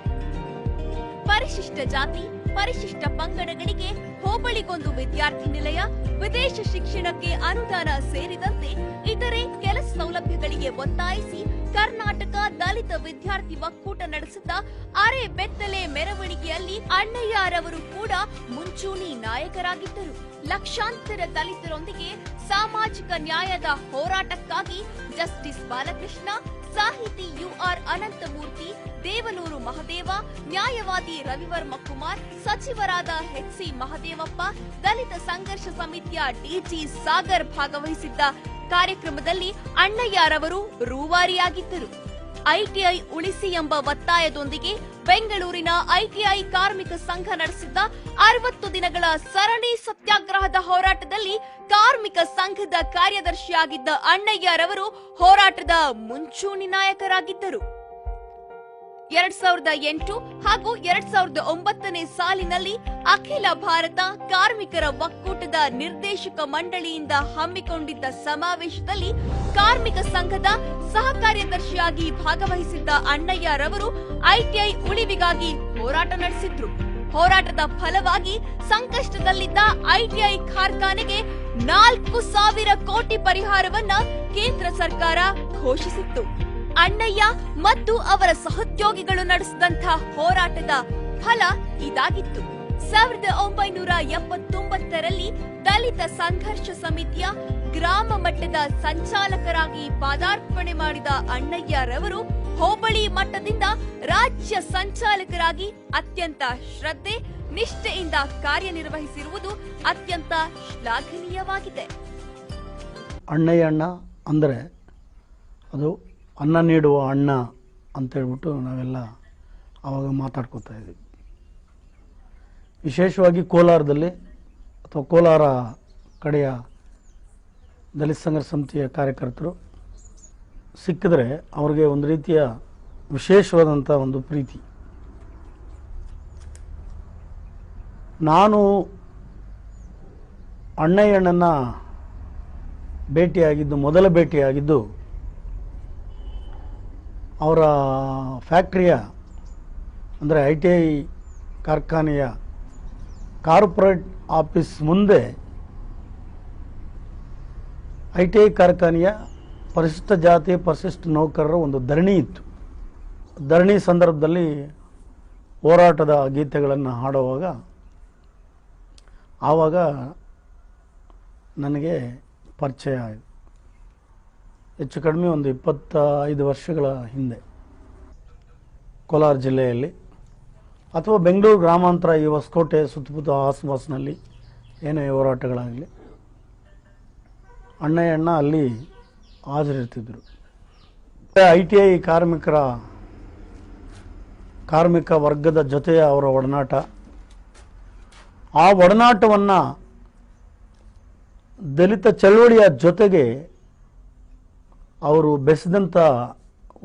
S1: ಪರಿಶಿಷ್ಟ ಜಾತಿ, ಪರಿಶಿಷ್ಟ ಪಂಗಡಗಳಿಗೆ ಹೋಬಳಿಗೊಂದು ವಿದ್ಯಾರ್ಥಿ ನಿಲಯ, ವಿದೇಶ ಶಿಕ್ಷಣಕ್ಕೆ ಅನುದಾನ ಸೇರಿದಂತೆ ಇತರೆ ಕೆಲಸ ಸೌಲಭ್ಯಗಳಿಗೆ ಒತ್ತಾಯಿಸಿ ಕರ್ನಾಟಕ ದಲಿತ ವಿದ್ಯಾರ್ಥಿ ಒಕ್ಕೂಟ ನಡೆಸಿದ್ದ ಅರೆ ಬೆತ್ತಲೆ ಮೆರವಣಿಗೆಯಲ್ಲಿ ಅಣ್ಣಯ್ಯರವರು ಕೂಡ ಮುಂಚೂಣಿ ನಾಯಕರಾಗಿದ್ದರು. ಲಕ್ಷಾಂತರ ದಲಿತರೊಂದಿಗೆ ಸಾಮಾಜಿಕ ನ್ಯಾಯದ ಹೋರಾಟಕ್ಕಾಗಿ ಜಸ್ಟಿಸ್ ಬಾಲಕೃಷ್ಣ, ಸಾಹಿತಿ ಯುಆರ್ ಅನಂತಮೂರ್ತಿ, ದೇವನೂರು ಮಹದೇವ, ನ್ಯಾಯವಾದಿ ರವಿವರ್ಮ ಕುಮಾರ್, ಸಚಿವರಾದ ಎಚ್ಸಿ ಮಹದೇವಪ್ಪ, ದಲಿತ ಸಂಘರ್ಷ ಸಮಿತಿಯ ಡಿಜಿ ಸಾಗರ್ ಭಾಗವಹಿಸಿದ್ದ ಕಾರ್ಯಕ್ರಮದಲ್ಲಿ ಅಣ್ಣಯ್ಯರವರು ರೂವಾರಿಯಾಗಿದ್ದರು. ಐಟಿಐ ಉಳಿಸಿ ಎಂಬ ಒತ್ತಾಯದೊಂದಿಗೆ ಬೆಂಗಳೂರಿನ ಐಟಿಐ ಕಾರ್ಮಿಕ ಸಂಘ ನಡೆಸಿದ್ದ 60 ದಿನಗಳ ಸರಣಿ ಸತ್ಯಾಗ್ರಹದ ಹೋರಾಟದಲ್ಲಿ ಕಾರ್ಮಿಕ ಸಂಘದ ಕಾರ್ಯದರ್ಶಿಯಾಗಿದ್ದ ಅಣ್ಣಯ್ಯರವರು ಹೋರಾಟದ ಮುಂಚೂಣಿ ನಾಯಕರಾಗಿದ್ದರು. 2008 ಹಾಗೂ 2009ನೇ ಸಾಲಿನಲ್ಲಿ ಅಖಿಲ ಭಾರತ ಕಾರ್ಮಿಕರ ಒಕ್ಕೂಟದ ನಿರ್ದೇಶಕ ಮಂಡಳಿಯಿಂದ ಹಮ್ಮಿಕೊಂಡಿದ್ದ ಸಮಾವೇಶದಲ್ಲಿ ಕಾರ್ಮಿಕ ಸಂಘದ ಸಹ ಕಾರ್ಯದರ್ಶಿಯಾಗಿ ಭಾಗವಹಿಸಿದ್ದ ಅಣ್ಣಯ್ಯರವರು ಐಟಿಐ ಉಳಿವಿಗಾಗಿ ಹೋರಾಟ ನಡೆಸಿದ್ರು. ಹೋರಾಟದ ಫಲವಾಗಿ ಸಂಕಷ್ಟದಲ್ಲಿದ್ದ ಐಟಿಐ ಕಾರ್ಖಾನೆಗೆ 4,000 ಕೋಟಿ ಪರಿಹಾರವನ್ನ ಕೇಂದ್ರ ಸರ್ಕಾರ ಘೋಷಿಸಿತ್ತು. ಅಣ್ಣಯ್ಯ ಮತ್ತು ಅವರ ಸಹೋದ್ಯೋಗಿಗಳು ನಡೆಸಿದಂತಹ ಹೋರಾಟದ ಫಲ ಇದಾಗಿತ್ತು. 1979ರಲ್ಲಿ ದಲಿತ ಸಂಘರ್ಷ ಸಮಿತಿಯ ಗ್ರಾಮ ಮಟ್ಟದ ಸಂಚಾಲಕರಾಗಿ ಪಾದಾರ್ಪಣೆ ಮಾಡಿದ ಅಣ್ಣಯ್ಯರವರು ಹೋಬಳಿ ಮಟ್ಟದಿಂದ ರಾಜ್ಯ ಸಂಚಾಲಕರಾಗಿ ಅತ್ಯಂತ ಶ್ರದ್ಧೆ, ನಿಷ್ಠೆಯಿಂದ ಕಾರ್ಯನಿರ್ವಹಿಸಿರುವುದು ಅತ್ಯಂತ ಶ್ಲಾಘನೀಯವಾಗಿದೆ.
S6: ಅಣ್ಣಯ್ಯ ಅಣ್ಣ ಅಂದರೆ ಅದು ಅನ್ನ ನೀಡುವ ಅಣ್ಣ ಅಂತೇಳ್ಬಿಟ್ಟು ನಾವೆಲ್ಲ ಆವಾಗ ಮಾತಾಡ್ಕೋತಾ ಇದ್ವಿ. ವಿಶೇಷವಾಗಿ ಕೋಲಾರದಲ್ಲಿ ಅಥವಾ ಕೋಲಾರ ಕಡೆಯ ದಲಿತ ಸಂಘರ್ಷ ಸಮಿತಿಯ ಕಾರ್ಯಕರ್ತರು ಸಿಕ್ಕಿದ್ರೆ ಅವ್ರಿಗೆ ಒಂದು ರೀತಿಯ ವಿಶೇಷವಾದಂಥ ಒಂದು ಪ್ರೀತಿ. ನಾನು ಅಣ್ಣಯ್ಯಣ್ಣನ ಭೇಟಿಯಾಗಿದ್ದು, ಮೊದಲ ಭೇಟಿಯಾಗಿದ್ದು ಅವರ ಫ್ಯಾಕ್ಟ್ರಿಯ ಅಂದರೆ ಐಟಿಐ ಕಾರ್ಖಾನೆಯ ಕಾರ್ಪೊರೇಟ್ ಆಫೀಸ್ ಮುಂದೆ ಐಟಿಐ ಕಾರ್ಖಾನೆಯ ಪರಿಶಿಷ್ಟ ಜಾತಿ, ಪರಿಶಿಷ್ಟ ನೌಕರರ ಒಂದು ಧರಣಿ ಇತ್ತು. ಧರಣಿ ಸಂದರ್ಭದಲ್ಲಿ ಹೋರಾಟದ ಗೀತೆಗಳನ್ನು ಹಾಡುವಾಗ ಆವಾಗ ನನಗೆ ಪರಿಚಯ ಆಯಿತು. ಹೆಚ್ಚು ಕಡಿಮೆ ಒಂದು 25 ವರ್ಷಗಳ ಹಿಂದೆ ಕೋಲಾರ ಜಿಲ್ಲೆಯಲ್ಲಿ ಅಥವಾ ಬೆಂಗಳೂರು ಗ್ರಾಮಾಂತರ ಈ ಹೊಸಕೋಟೆ ಸುತ್ತಮುತ್ತ ಆಸುಪಾಸಿನಲ್ಲಿ ಏನೇ ಹೋರಾಟಗಳಾಗಲಿ ಅಣ್ಣಯ್ಯಣ್ಣ ಅಲ್ಲಿ ಹಾಜರಿರ್ತಿದ್ರು. ಐಟಿಐ ಕಾರ್ಮಿಕ ವರ್ಗದ ಜೊತೆಯ ಅವರ ಒಡನಾಟ, ಆ ಒಡನಾಟವನ್ನು ದಲಿತ ಚಳವಳಿಯ ಜೊತೆಗೆ ಅವರು ಬೆಸೆದಂಥ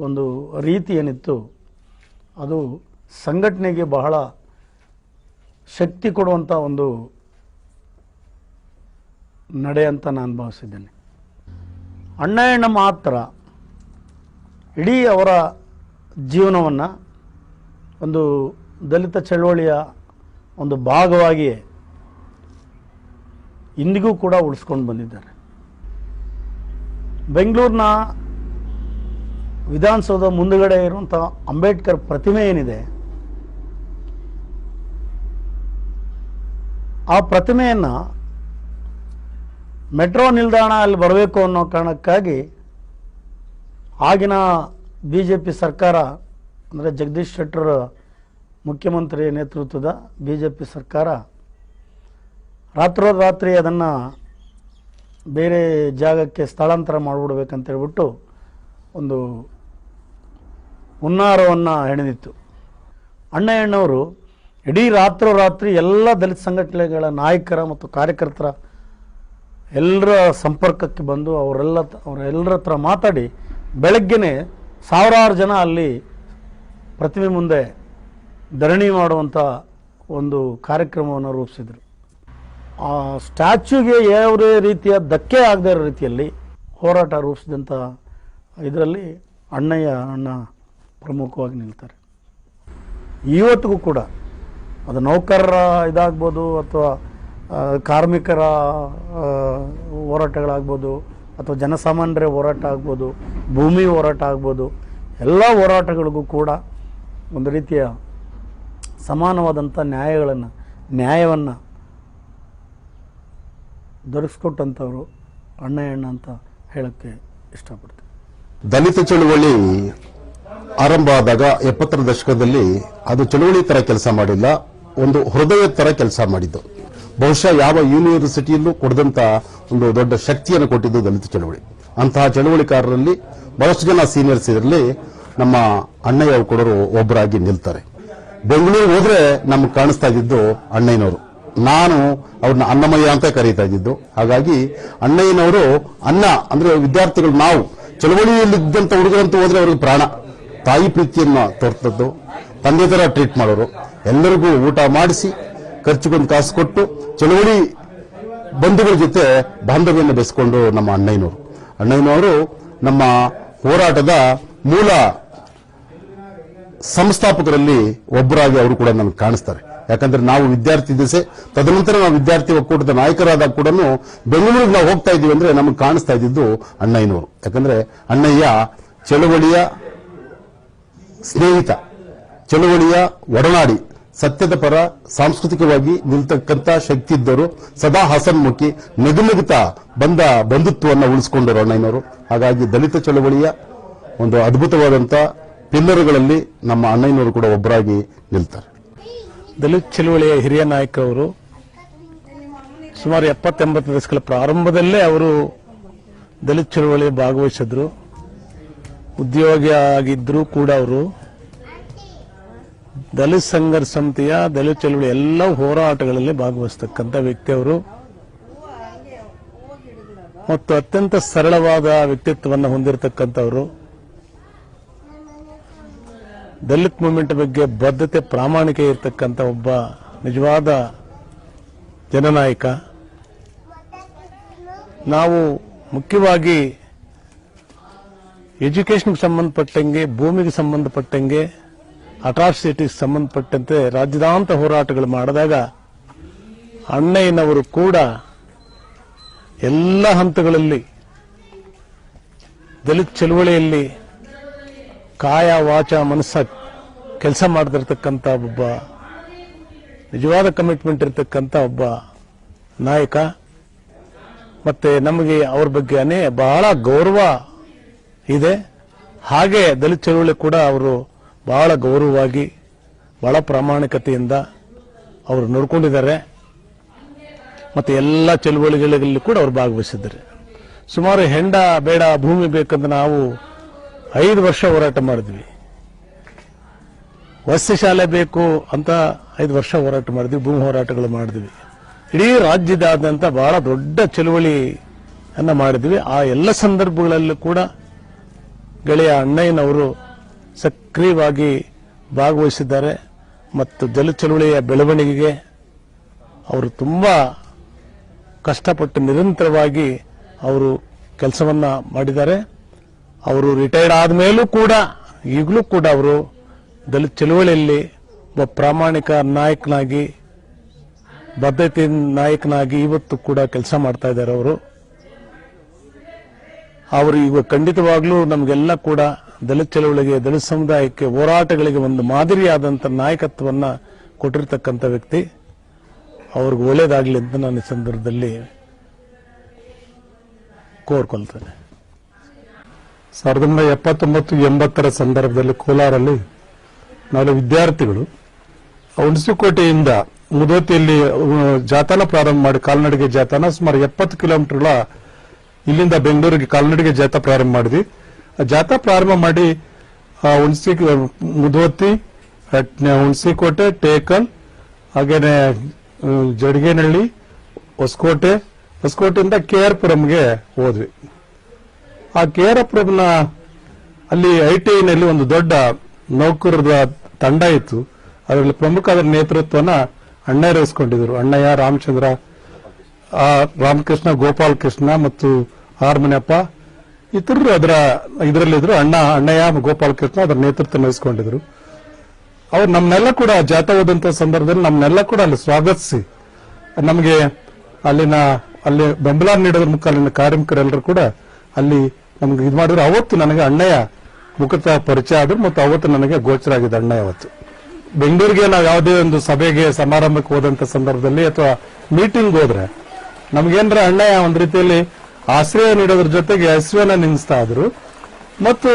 S6: ಒಂದು ರೀತಿ ಏನಿತ್ತು ಅದು ಸಂಘಟನೆಗೆ ಬಹಳ ಶಕ್ತಿ ಕೊಡುವಂಥ ಒಂದು ನಡೆ ಅಂತ ನಾನು ಭಾವಿಸಿದ್ದೇನೆ. ಅಣ್ಣಯ್ಯಣ್ಣ ಮಾತ್ರ ಇಡೀ ಅವರ ಜೀವನವನ್ನು ಒಂದು ದಲಿತ ಚಳವಳಿಯ ಒಂದು ಭಾಗವಾಗಿಯೇ ಇಂದಿಗೂ ಕೂಡ ಉಳಿಸ್ಕೊಂಡು ಬಂದಿದ್ದಾರೆ. ಬೆಂಗಳೂರಿನ ವಿಧಾನಸೌಧ ಮುಂದುಗಡೆ ಇರುವಂಥ ಅಂಬೇಡ್ಕರ್ ಪ್ರತಿಮೆ ಏನಿದೆ, ಆ ಪ್ರತಿಮೆಯನ್ನು ಮೆಟ್ರೋ ನಿಲ್ದಾಣ ಅಲ್ಲಿ ಬರಬೇಕು ಅನ್ನೋ ಕಾರಣಕ್ಕಾಗಿ ಆಗಿನ BJP ಸರ್ಕಾರ, ಅಂದರೆ ಜಗದೀಶ್ ಶೆಟ್ಟರ್ ಮುಖ್ಯಮಂತ್ರಿ ನೇತೃತ್ವದ BJP ಸರ್ಕಾರ ರಾತ್ರೋರಾತ್ರಿ ಅದನ್ನು ಬೇರೆ ಜಾಗಕ್ಕೆ ಸ್ಥಳಾಂತರ ಮಾಡಿಬಿಡ್ಬೇಕಂತ ಹೇಳ್ಬಿಟ್ಟು ಒಂದು ಹುನ್ನಾರವನ್ನು ಹೆಣೆದಿತ್ತು. ಅಣ್ಣಯ್ಯನವರು ಇಡೀ ರಾತ್ರೋರಾತ್ರಿ ಎಲ್ಲ ದಲಿತ ಸಂಘಟನೆಗಳ ನಾಯಕರ ಮತ್ತು ಕಾರ್ಯಕರ್ತರ ಎಲ್ಲರ ಸಂಪರ್ಕಕ್ಕೆ ಬಂದು ಅವರೆಲ್ಲರ ಹತ್ರ ಮಾತಾಡಿ ಬೆಳಗ್ಗೆನೆ ಸಾವಿರಾರು ಜನ ಅಲ್ಲಿ ಪ್ರತಿಮೆ ಮುಂದೆ ಧರಣಿ ಮಾಡುವಂಥ ಒಂದು ಕಾರ್ಯಕ್ರಮವನ್ನು ರೂಪಿಸಿದರು. ಆ ಸ್ಟ್ಯಾಚ್ಯೂಗೆ ಯಾವುದೇ ರೀತಿಯ ಧಕ್ಕೆ ಆಗದೇ ಇರೋ ರೀತಿಯಲ್ಲಿ ಹೋರಾಟ ರೂಪಿಸಿದಂಥ ಇದರಲ್ಲಿ ಅಣ್ಣ ಪ್ರಮುಖವಾಗಿ ನಿಲ್ತಾರೆ. ಇವತ್ತಿಗೂ ಕೂಡ ಅದು ನೌಕರರ ಇದಾಗ್ಬೋದು ಅಥವಾ ಕಾರ್ಮಿಕರ ಹೋರಾಟಗಳಾಗ್ಬೋದು ಅಥವಾ ಜನಸಾಮಾನ್ಯರ ಹೋರಾಟ ಆಗ್ಬೋದು, ಭೂಮಿ ಹೋರಾಟ ಆಗ್ಬೋದು, ಎಲ್ಲ ಹೋರಾಟಗಳಿಗೂ ಕೂಡ ಒಂದು ರೀತಿಯ ಸಮಾನವಾದಂಥ ನ್ಯಾಯವನ್ನು ದೊರಕಿಸ್ಕೊಟ್ಟಂಥವ್ರು ಅಣ್ಣಯ್ಯಣ್ಣ ಅಂತ ಹೇಳೋಕ್ಕೆ ಇಷ್ಟಪಡ್ತೀನಿ.
S8: ದಲಿತ ಚಳುವಳಿ ಆರಂಭ ಆದಾಗ 70ರ ದಶಕದಲ್ಲಿ ಅದು ಚಳುವಳಿ ತರ ಕೆಲಸ ಮಾಡಿಲ್ಲ, ಒಂದು ಹೃದಯ ತರ ಕೆಲಸ ಮಾಡಿದ್ದು. ಬಹುಶಃ ಯಾವ ಯೂನಿವರ್ಸಿಟಿಯಲ್ಲೂ ಕೊಡದಂತ ಒಂದು ದೊಡ್ಡ ಶಕ್ತಿಯನ್ನು ಕೊಟ್ಟಿದ್ದು ದಲಿತ ಚಳುವಳಿ. ಅಂತಹ ಚಳುವಳಿಕಾರರಲ್ಲಿ ಬಹಳಷ್ಟು ಜನ ಸೀನಿಯರ್ಸ್ ಇದರಲ್ಲಿ ನಮ್ಮ ಅಣ್ಣಯ್ಯ ಕೊಡೋರು ಒಬ್ಬರಾಗಿ ನಿಲ್ತಾರೆ. ಬೆಂಗಳೂರಿಗೆ ಹೋದ್ರೆ ನಮ್ಗೆ ಕಾಣಿಸ್ತಾ ಇದ್ದಿದ್ದು ಅಣ್ಣಯ್ಯನವರು. ನಾನು ಅವ್ರನ್ನ ಅನ್ನಮಯ್ಯ ಅಂತ ಕರೀತಾ ಇದ್ದಿದ್ದು. ಹಾಗಾಗಿ ಅಣ್ಣಯ್ಯನವರು ಅನ್ನ ಅಂದ್ರೆ ವಿದ್ಯಾರ್ಥಿಗಳು, ನಾವು ಚಳವಳಿಯಲ್ಲಿದ್ದಂತ ಹುಡುಗರಂತೂ ಹೋದ್ರೆ ಅವ್ರಿಗೆ ಪ್ರಾಣ, ತಾಯಿ ಪ್ರೀತಿಯನ್ನ ತೋರ್ತದ್ದು, ತಂದೆ ತರ ಟ್ರೀಟ್ ಮಾಡೋರು, ಎಲ್ಲರಿಗೂ ಊಟ ಮಾಡಿಸಿ ಖರ್ಚಿಗೊಂದು ಕಾಸು ಕೊಟ್ಟು ಚಳವಳಿ ಬಂಧುಗಳ ಜೊತೆ ಬಾಂಧವ್ಯವನ್ನು ಬೆಳೆಸಿಕೊಂಡು ನಮ್ಮ ಅಣ್ಣಯ್ಯನವರು ನಮ್ಮ ಹೋರಾಟದ ಮೂಲ ಸಂಸ್ಥಾಪಕರಲ್ಲಿ ಒಬ್ಬರಾಗಿ ಅವರು ಕೂಡ ನಮ್ಗೆ ಕಾಣಿಸ್ತಾರೆ. ಯಾಕಂದ್ರೆ ನಾವು ವಿದ್ಯಾರ್ಥಿ ದಿಸೆ, ತದನಂತರ ನಾವು ವಿದ್ಯಾರ್ಥಿ ಒಕ್ಕೂಟದ ನಾಯಕರಾದಾಗ ಕೂಡ ಬೆಂಗಳೂರಿಗೆ ನಾವು ಹೋಗ್ತಾ ಇದ್ದೀವಿ ಅಂದ್ರೆ ನಮಗೆ ಕಾಣಿಸ್ತಾ ಇದ್ದಿದ್ದು ಅಣ್ಣಯ್ಯನವರು. ಯಾಕಂದ್ರೆ ಅಣ್ಣಯ್ಯ ಚಳವಳಿಯ ಸ್ನೇಹಿತ, ಚಳವಳಿಯ ಒಡನಾಡಿ, ಸತ್ಯದ ಪರ ಸಾಂಸ್ಕೃತಿಕವಾಗಿ ನಿಲ್ತಕ್ಕಂಥ ಶಕ್ತಿ ಇದ್ದವರು, ಸದಾ ಹಸನ್ಮುಖಿ, ನಗುನಗುತ್ತಾ ಬಂದ ಬಂಧುತ್ವವನ್ನು ಉಳಿಸಿಕೊಂಡರು ಅಣ್ಣಯ್ಯನವರು. ಹಾಗಾಗಿ ದಲಿತ ಚಳವಳಿಯ ಒಂದು ಅದ್ಭುತವಾದಂಥ ಪಿಲ್ಲರ್ಗಳಲ್ಲಿ ನಮ್ಮ ಅಣ್ಣಯ್ಯನವರು ಕೂಡ ಒಬ್ಬರಾಗಿ ನಿಲ್ತಾರೆ.
S6: ದಲಿತ ಚಳವಳಿಯ ಹಿರಿಯ ನಾಯಕರವರು ಸುಮಾರು 70-80 ದಶಕಗಳ ಪ್ರಾರಂಭದಲ್ಲೇ ಅವರು ದಲಿತ ಚಳವಳಿ ಭಾಗವಹಿಸಿದ್ರು. ಉದ್ಯೋಗಿ ಆಗಿದ್ರು ಕೂಡ ಅವರು ದಲಿತ ಸಂಘರ್ಷ ಸಮಿತಿಯ ದಲಿತ ಚಳವಳಿ ಎಲ್ಲ ಹೋರಾಟಗಳಲ್ಲಿ ಭಾಗವಹಿಸತಕ್ಕಂಥ ವ್ಯಕ್ತಿ ಅವರು. ಮತ್ತು ಅತ್ಯಂತ ಸರಳವಾದ ವ್ಯಕ್ತಿತ್ವವನ್ನು ಹೊಂದಿರತಕ್ಕಂಥವರು. ದಲಿತ ಮೂವ್ಮೆಂಟ್ ಬಗ್ಗೆ ಬದ್ಧತೆ, ಪ್ರಾಮಾಣಿಕ ಇರತಕ್ಕಂಥ ಒಬ್ಬ ನಿಜವಾದ ಜನನಾಯಕ. ನಾವು ಮುಖ್ಯವಾಗಿ ಎಜುಕೇಷನ್ಗೆ ಸಂಬಂಧಪಟ್ಟಂಗೆ, ಭೂಮಿಗೆ ಸಂಬಂಧಪಟ್ಟಂಗೆ, ಅಟ್ರಾಸಿಟಿಗೆ ಸಂಬಂಧಪಟ್ಟಂತೆ ರಾಜ್ಯದಾಂತ ಹೋರಾಟಗಳು ಮಾಡಿದಾಗ ಅಣ್ಣಯ್ಯನವರು ಕೂಡ ಎಲ್ಲ ಹಂತಗಳಲ್ಲಿ ದಲಿತ ಚಳವಳಿಯಲ್ಲಿ ಕಾಯ ವಾಚ ಮನಸ್ಸ ಕೆಲಸ ಮಾಡದಿರ್ತಕ್ಕಂಥ ಒಬ್ಬ ನಿಜವಾದ ಕಮಿಟ್ಮೆಂಟ್ ಇರತಕ್ಕಂಥ ಒಬ್ಬ ನಾಯಕ. ಮತ್ತೆ ನಮಗೆ ಅವ್ರ ಬಗ್ಗೆ ಬಹಳ ಗೌರವ ಇದೆ. ಹಾಗೆ ದಲಿತ ಚಳವಳಿ ಕೂಡ ಅವರು ಬಹಳ ಗೌರವವಾಗಿ, ಬಹಳ ಪ್ರಾಮಾಣಿಕತೆಯಿಂದ ಅವರು ನೋಡ್ಕೊಂಡಿದ್ದಾರೆ. ಮತ್ತೆ ಎಲ್ಲ ಚಳವಳಿಗಳಲ್ಲಿ ಕೂಡ ಅವರು ಭಾಗವಹಿಸಿದ್ದಾರೆ. ಸುಮಾರು ಹೆಂಡ ಬೇಡ ಭೂಮಿ ಬೇಕಂತ ನಾವು 5 ವರ್ಷ ಹೋರಾಟ ಮಾಡಿದ್ವಿ. ವಸತಿ ಶಾಲೆ ಬೇಕು ಅಂತ 5 ವರ್ಷ ಹೋರಾಟ ಮಾಡಿದ್ವಿ, ಭೂಮಿ ಹೋರಾಟಗಳು ಮಾಡಿದ್ವಿ. ಇಡೀ ರಾಜ್ಯದಾದ್ಯಂತ ಬಹಳ ದೊಡ್ಡ ಚಳವಳಿಯನ್ನ ಮಾಡಿದ್ವಿ. ಆ ಎಲ್ಲ ಸಂದರ್ಭಗಳಲ್ಲೂ ಕೂಡ ಗೆಳೆಯ ಅಣ್ಣಯ್ಯನವರು ಸಕ್ರಿಯವಾಗಿ ಭಾಗವಹಿಸಿದ್ದಾರೆ. ಮತ್ತು ದಲಿತ ಚಳವಳಿಯ ಬೆಳವಣಿಗೆಗೆ ಅವರು ತುಂಬಾ ಕಷ್ಟಪಟ್ಟು ನಿರಂತರವಾಗಿ ಅವರು ಕೆಲಸವನ್ನ ಮಾಡಿದ್ದಾರೆ. ಅವರು ರಿಟೈರ್ಡ್ ಆದ ಕೂಡ ಈಗಲೂ ಕೂಡ ಅವರು ದಲಿತ ಚಳವಳಿಯಲ್ಲಿ ಒಬ್ಬ ಪ್ರಾಮಾಣಿಕ ನಾಯಕನಾಗಿ, ಬದ್ಧತೆ ನಾಯಕನಾಗಿ ಇವತ್ತು ಕೂಡ ಕೆಲಸ ಮಾಡ್ತಾ ಇದ್ದಾರೆ. ಅವರು ಈಗ ಖಂಡಿತವಾಗ್ಲೂ ನಮಗೆಲ್ಲ ಕೂಡ ದಲಿತ ಚಳವಳಿಗೆ, ದಲಿತ ಸಮುದಾಯಕ್ಕೆ, ಹೋರಾಟಗಳಿಗೆ ಒಂದು ಮಾದರಿಯಾದಂಥ ನಾಯಕತ್ವವನ್ನು ಕೊಟ್ಟಿರ್ತಕ್ಕಂಥ ವ್ಯಕ್ತಿ. ಅವ್ರಿಗೆ ಒಳ್ಳೇದಾಗಲಿ ಅಂತ ನಾನು ಈ ಸಂದರ್ಭದಲ್ಲಿ ಕೋರ್ಕೊಳ್ತೇನೆ.
S4: 1979-80 ಸಂದರ್ಭದಲ್ಲಿ ಕೋಲಾರಲ್ಲಿ ನಾವೆಲ್ಲ ವಿದ್ಯಾರ್ಥಿಗಳು ಹುಣಸಿಕೋಟೆಯಿಂದ ಮುದೋತಿಯಲ್ಲಿ ಜಾಥಾನ ಪ್ರಾರಂಭ ಮಾಡಿ, ಕಾಲ್ನಡಿಗೆ ಜಾಥಾನ ಸುಮಾರು 70 ಕಿಲೋಮೀಟರ್ಗಳ ಇಲ್ಲಿಂದ ಬೆಂಗಳೂರಿಗೆ ಕಾಲ್ನಡಿಗೆ ಜಾಥಾ ಪ್ರಾರಂಭ ಮಾಡಿದ್ವಿ. ಆ ಜಾಥಾ ಪ್ರಾರಂಭ ಮಾಡಿ ಮುದೋತಿ, ಹುಣಸಿಕೋಟೆ, ಟೇಕಲ್, ಹಾಗೇನೆ ಜಡಗೇನಹಳ್ಳಿ, ಹೊಸಕೋಟೆಯಿಂದ KR-ಪುರಂಗೆ ಹೋದ್ವಿ. ಆ KR-ಪುರಂನ ಅಲ್ಲಿ ITI-ನಲ್ಲಿ ಒಂದು ದೊಡ್ಡ ನೌಕರರ ತಂಡ ಇತ್ತು. ಅದರಲ್ಲಿ ಪ್ರಮುಖ ನೇತೃತ್ವನ ಅಣ್ಣಯ್ಯ ವಹಿಸಿಕೊಂಡಿದ್ರು. ಅಣ್ಣಯ್ಯ, ರಾಮಚಂದ್ರ, ರಾಮಕೃಷ್ಣ, ಗೋಪಾಲ್ ಕೃಷ್ಣ ಮತ್ತು ಆರ್ ಮುನಿಯಪ್ಪ ಇತರರು ಇದರಲ್ಲಿದ್ರು. ಅಣ್ಣಯ್ಯ, ಗೋಪಾಲ್ ಕೃಷ್ಣ ಅದರ ನೇತೃತ್ವ ವಹಿಸಿಕೊಂಡಿದ್ರು. ಅವ್ರು ನಮ್ಮನ್ನೆಲ್ಲ ಕೂಡ ಜಾಥಾ ಹೋದಂತ ಸಂದರ್ಭದಲ್ಲಿ ನಮ್ಮನ್ನೆಲ್ಲ ಕೂಡ ಅಲ್ಲಿ ಸ್ವಾಗತಿಸಿ ನಮಗೆ ಅಲ್ಲಿ ಬೆಂಬಲ ನೀಡೋದ್ರ ಮುಖ ಅಲ್ಲಿನ ಕಾರ್ಮಿಕರೆಲ್ಲರೂ ಕೂಡ ಅಲ್ಲಿ ನಮ್ಗೆ ಇದು ಮಾಡಿದ್ರು. ಅವತ್ತು ನನಗೆ ಅಣ್ಣಯ್ಯ ಮುಖತಃ ಪರಿಚಯ ಆದ್ರು ಮತ್ತು ಅವತ್ತು ನನಗೆ ಗೋಚರ ಆಗಿದೆ ಅಣ್ಣಯ್ಯ. ಅವತ್ತು ಬೆಂಗಳೂರಿಗೆ ನಾವು ಯಾವುದೇ ಒಂದು ಸಭೆಗೆ, ಸಮಾರಂಭಕ್ಕೆ ಹೋದಂತ ಸಂದರ್ಭದಲ್ಲಿ ಅಥವಾ ಮೀಟಿಂಗ್ ಹೋದ್ರೆ ನಮ್ಗೇನ್ರ ಅಣ್ಣಯ್ಯ ಒಂದ್ ರೀತಿಯಲ್ಲಿ ಆಶ್ರಯ ನೀಡೋದ್ರ ಜೊತೆಗೆ ಹಸಿವನ್ನ ನಿಲ್ಲಿಸ್ತಾ ಇದ್ರು ಮತ್ತು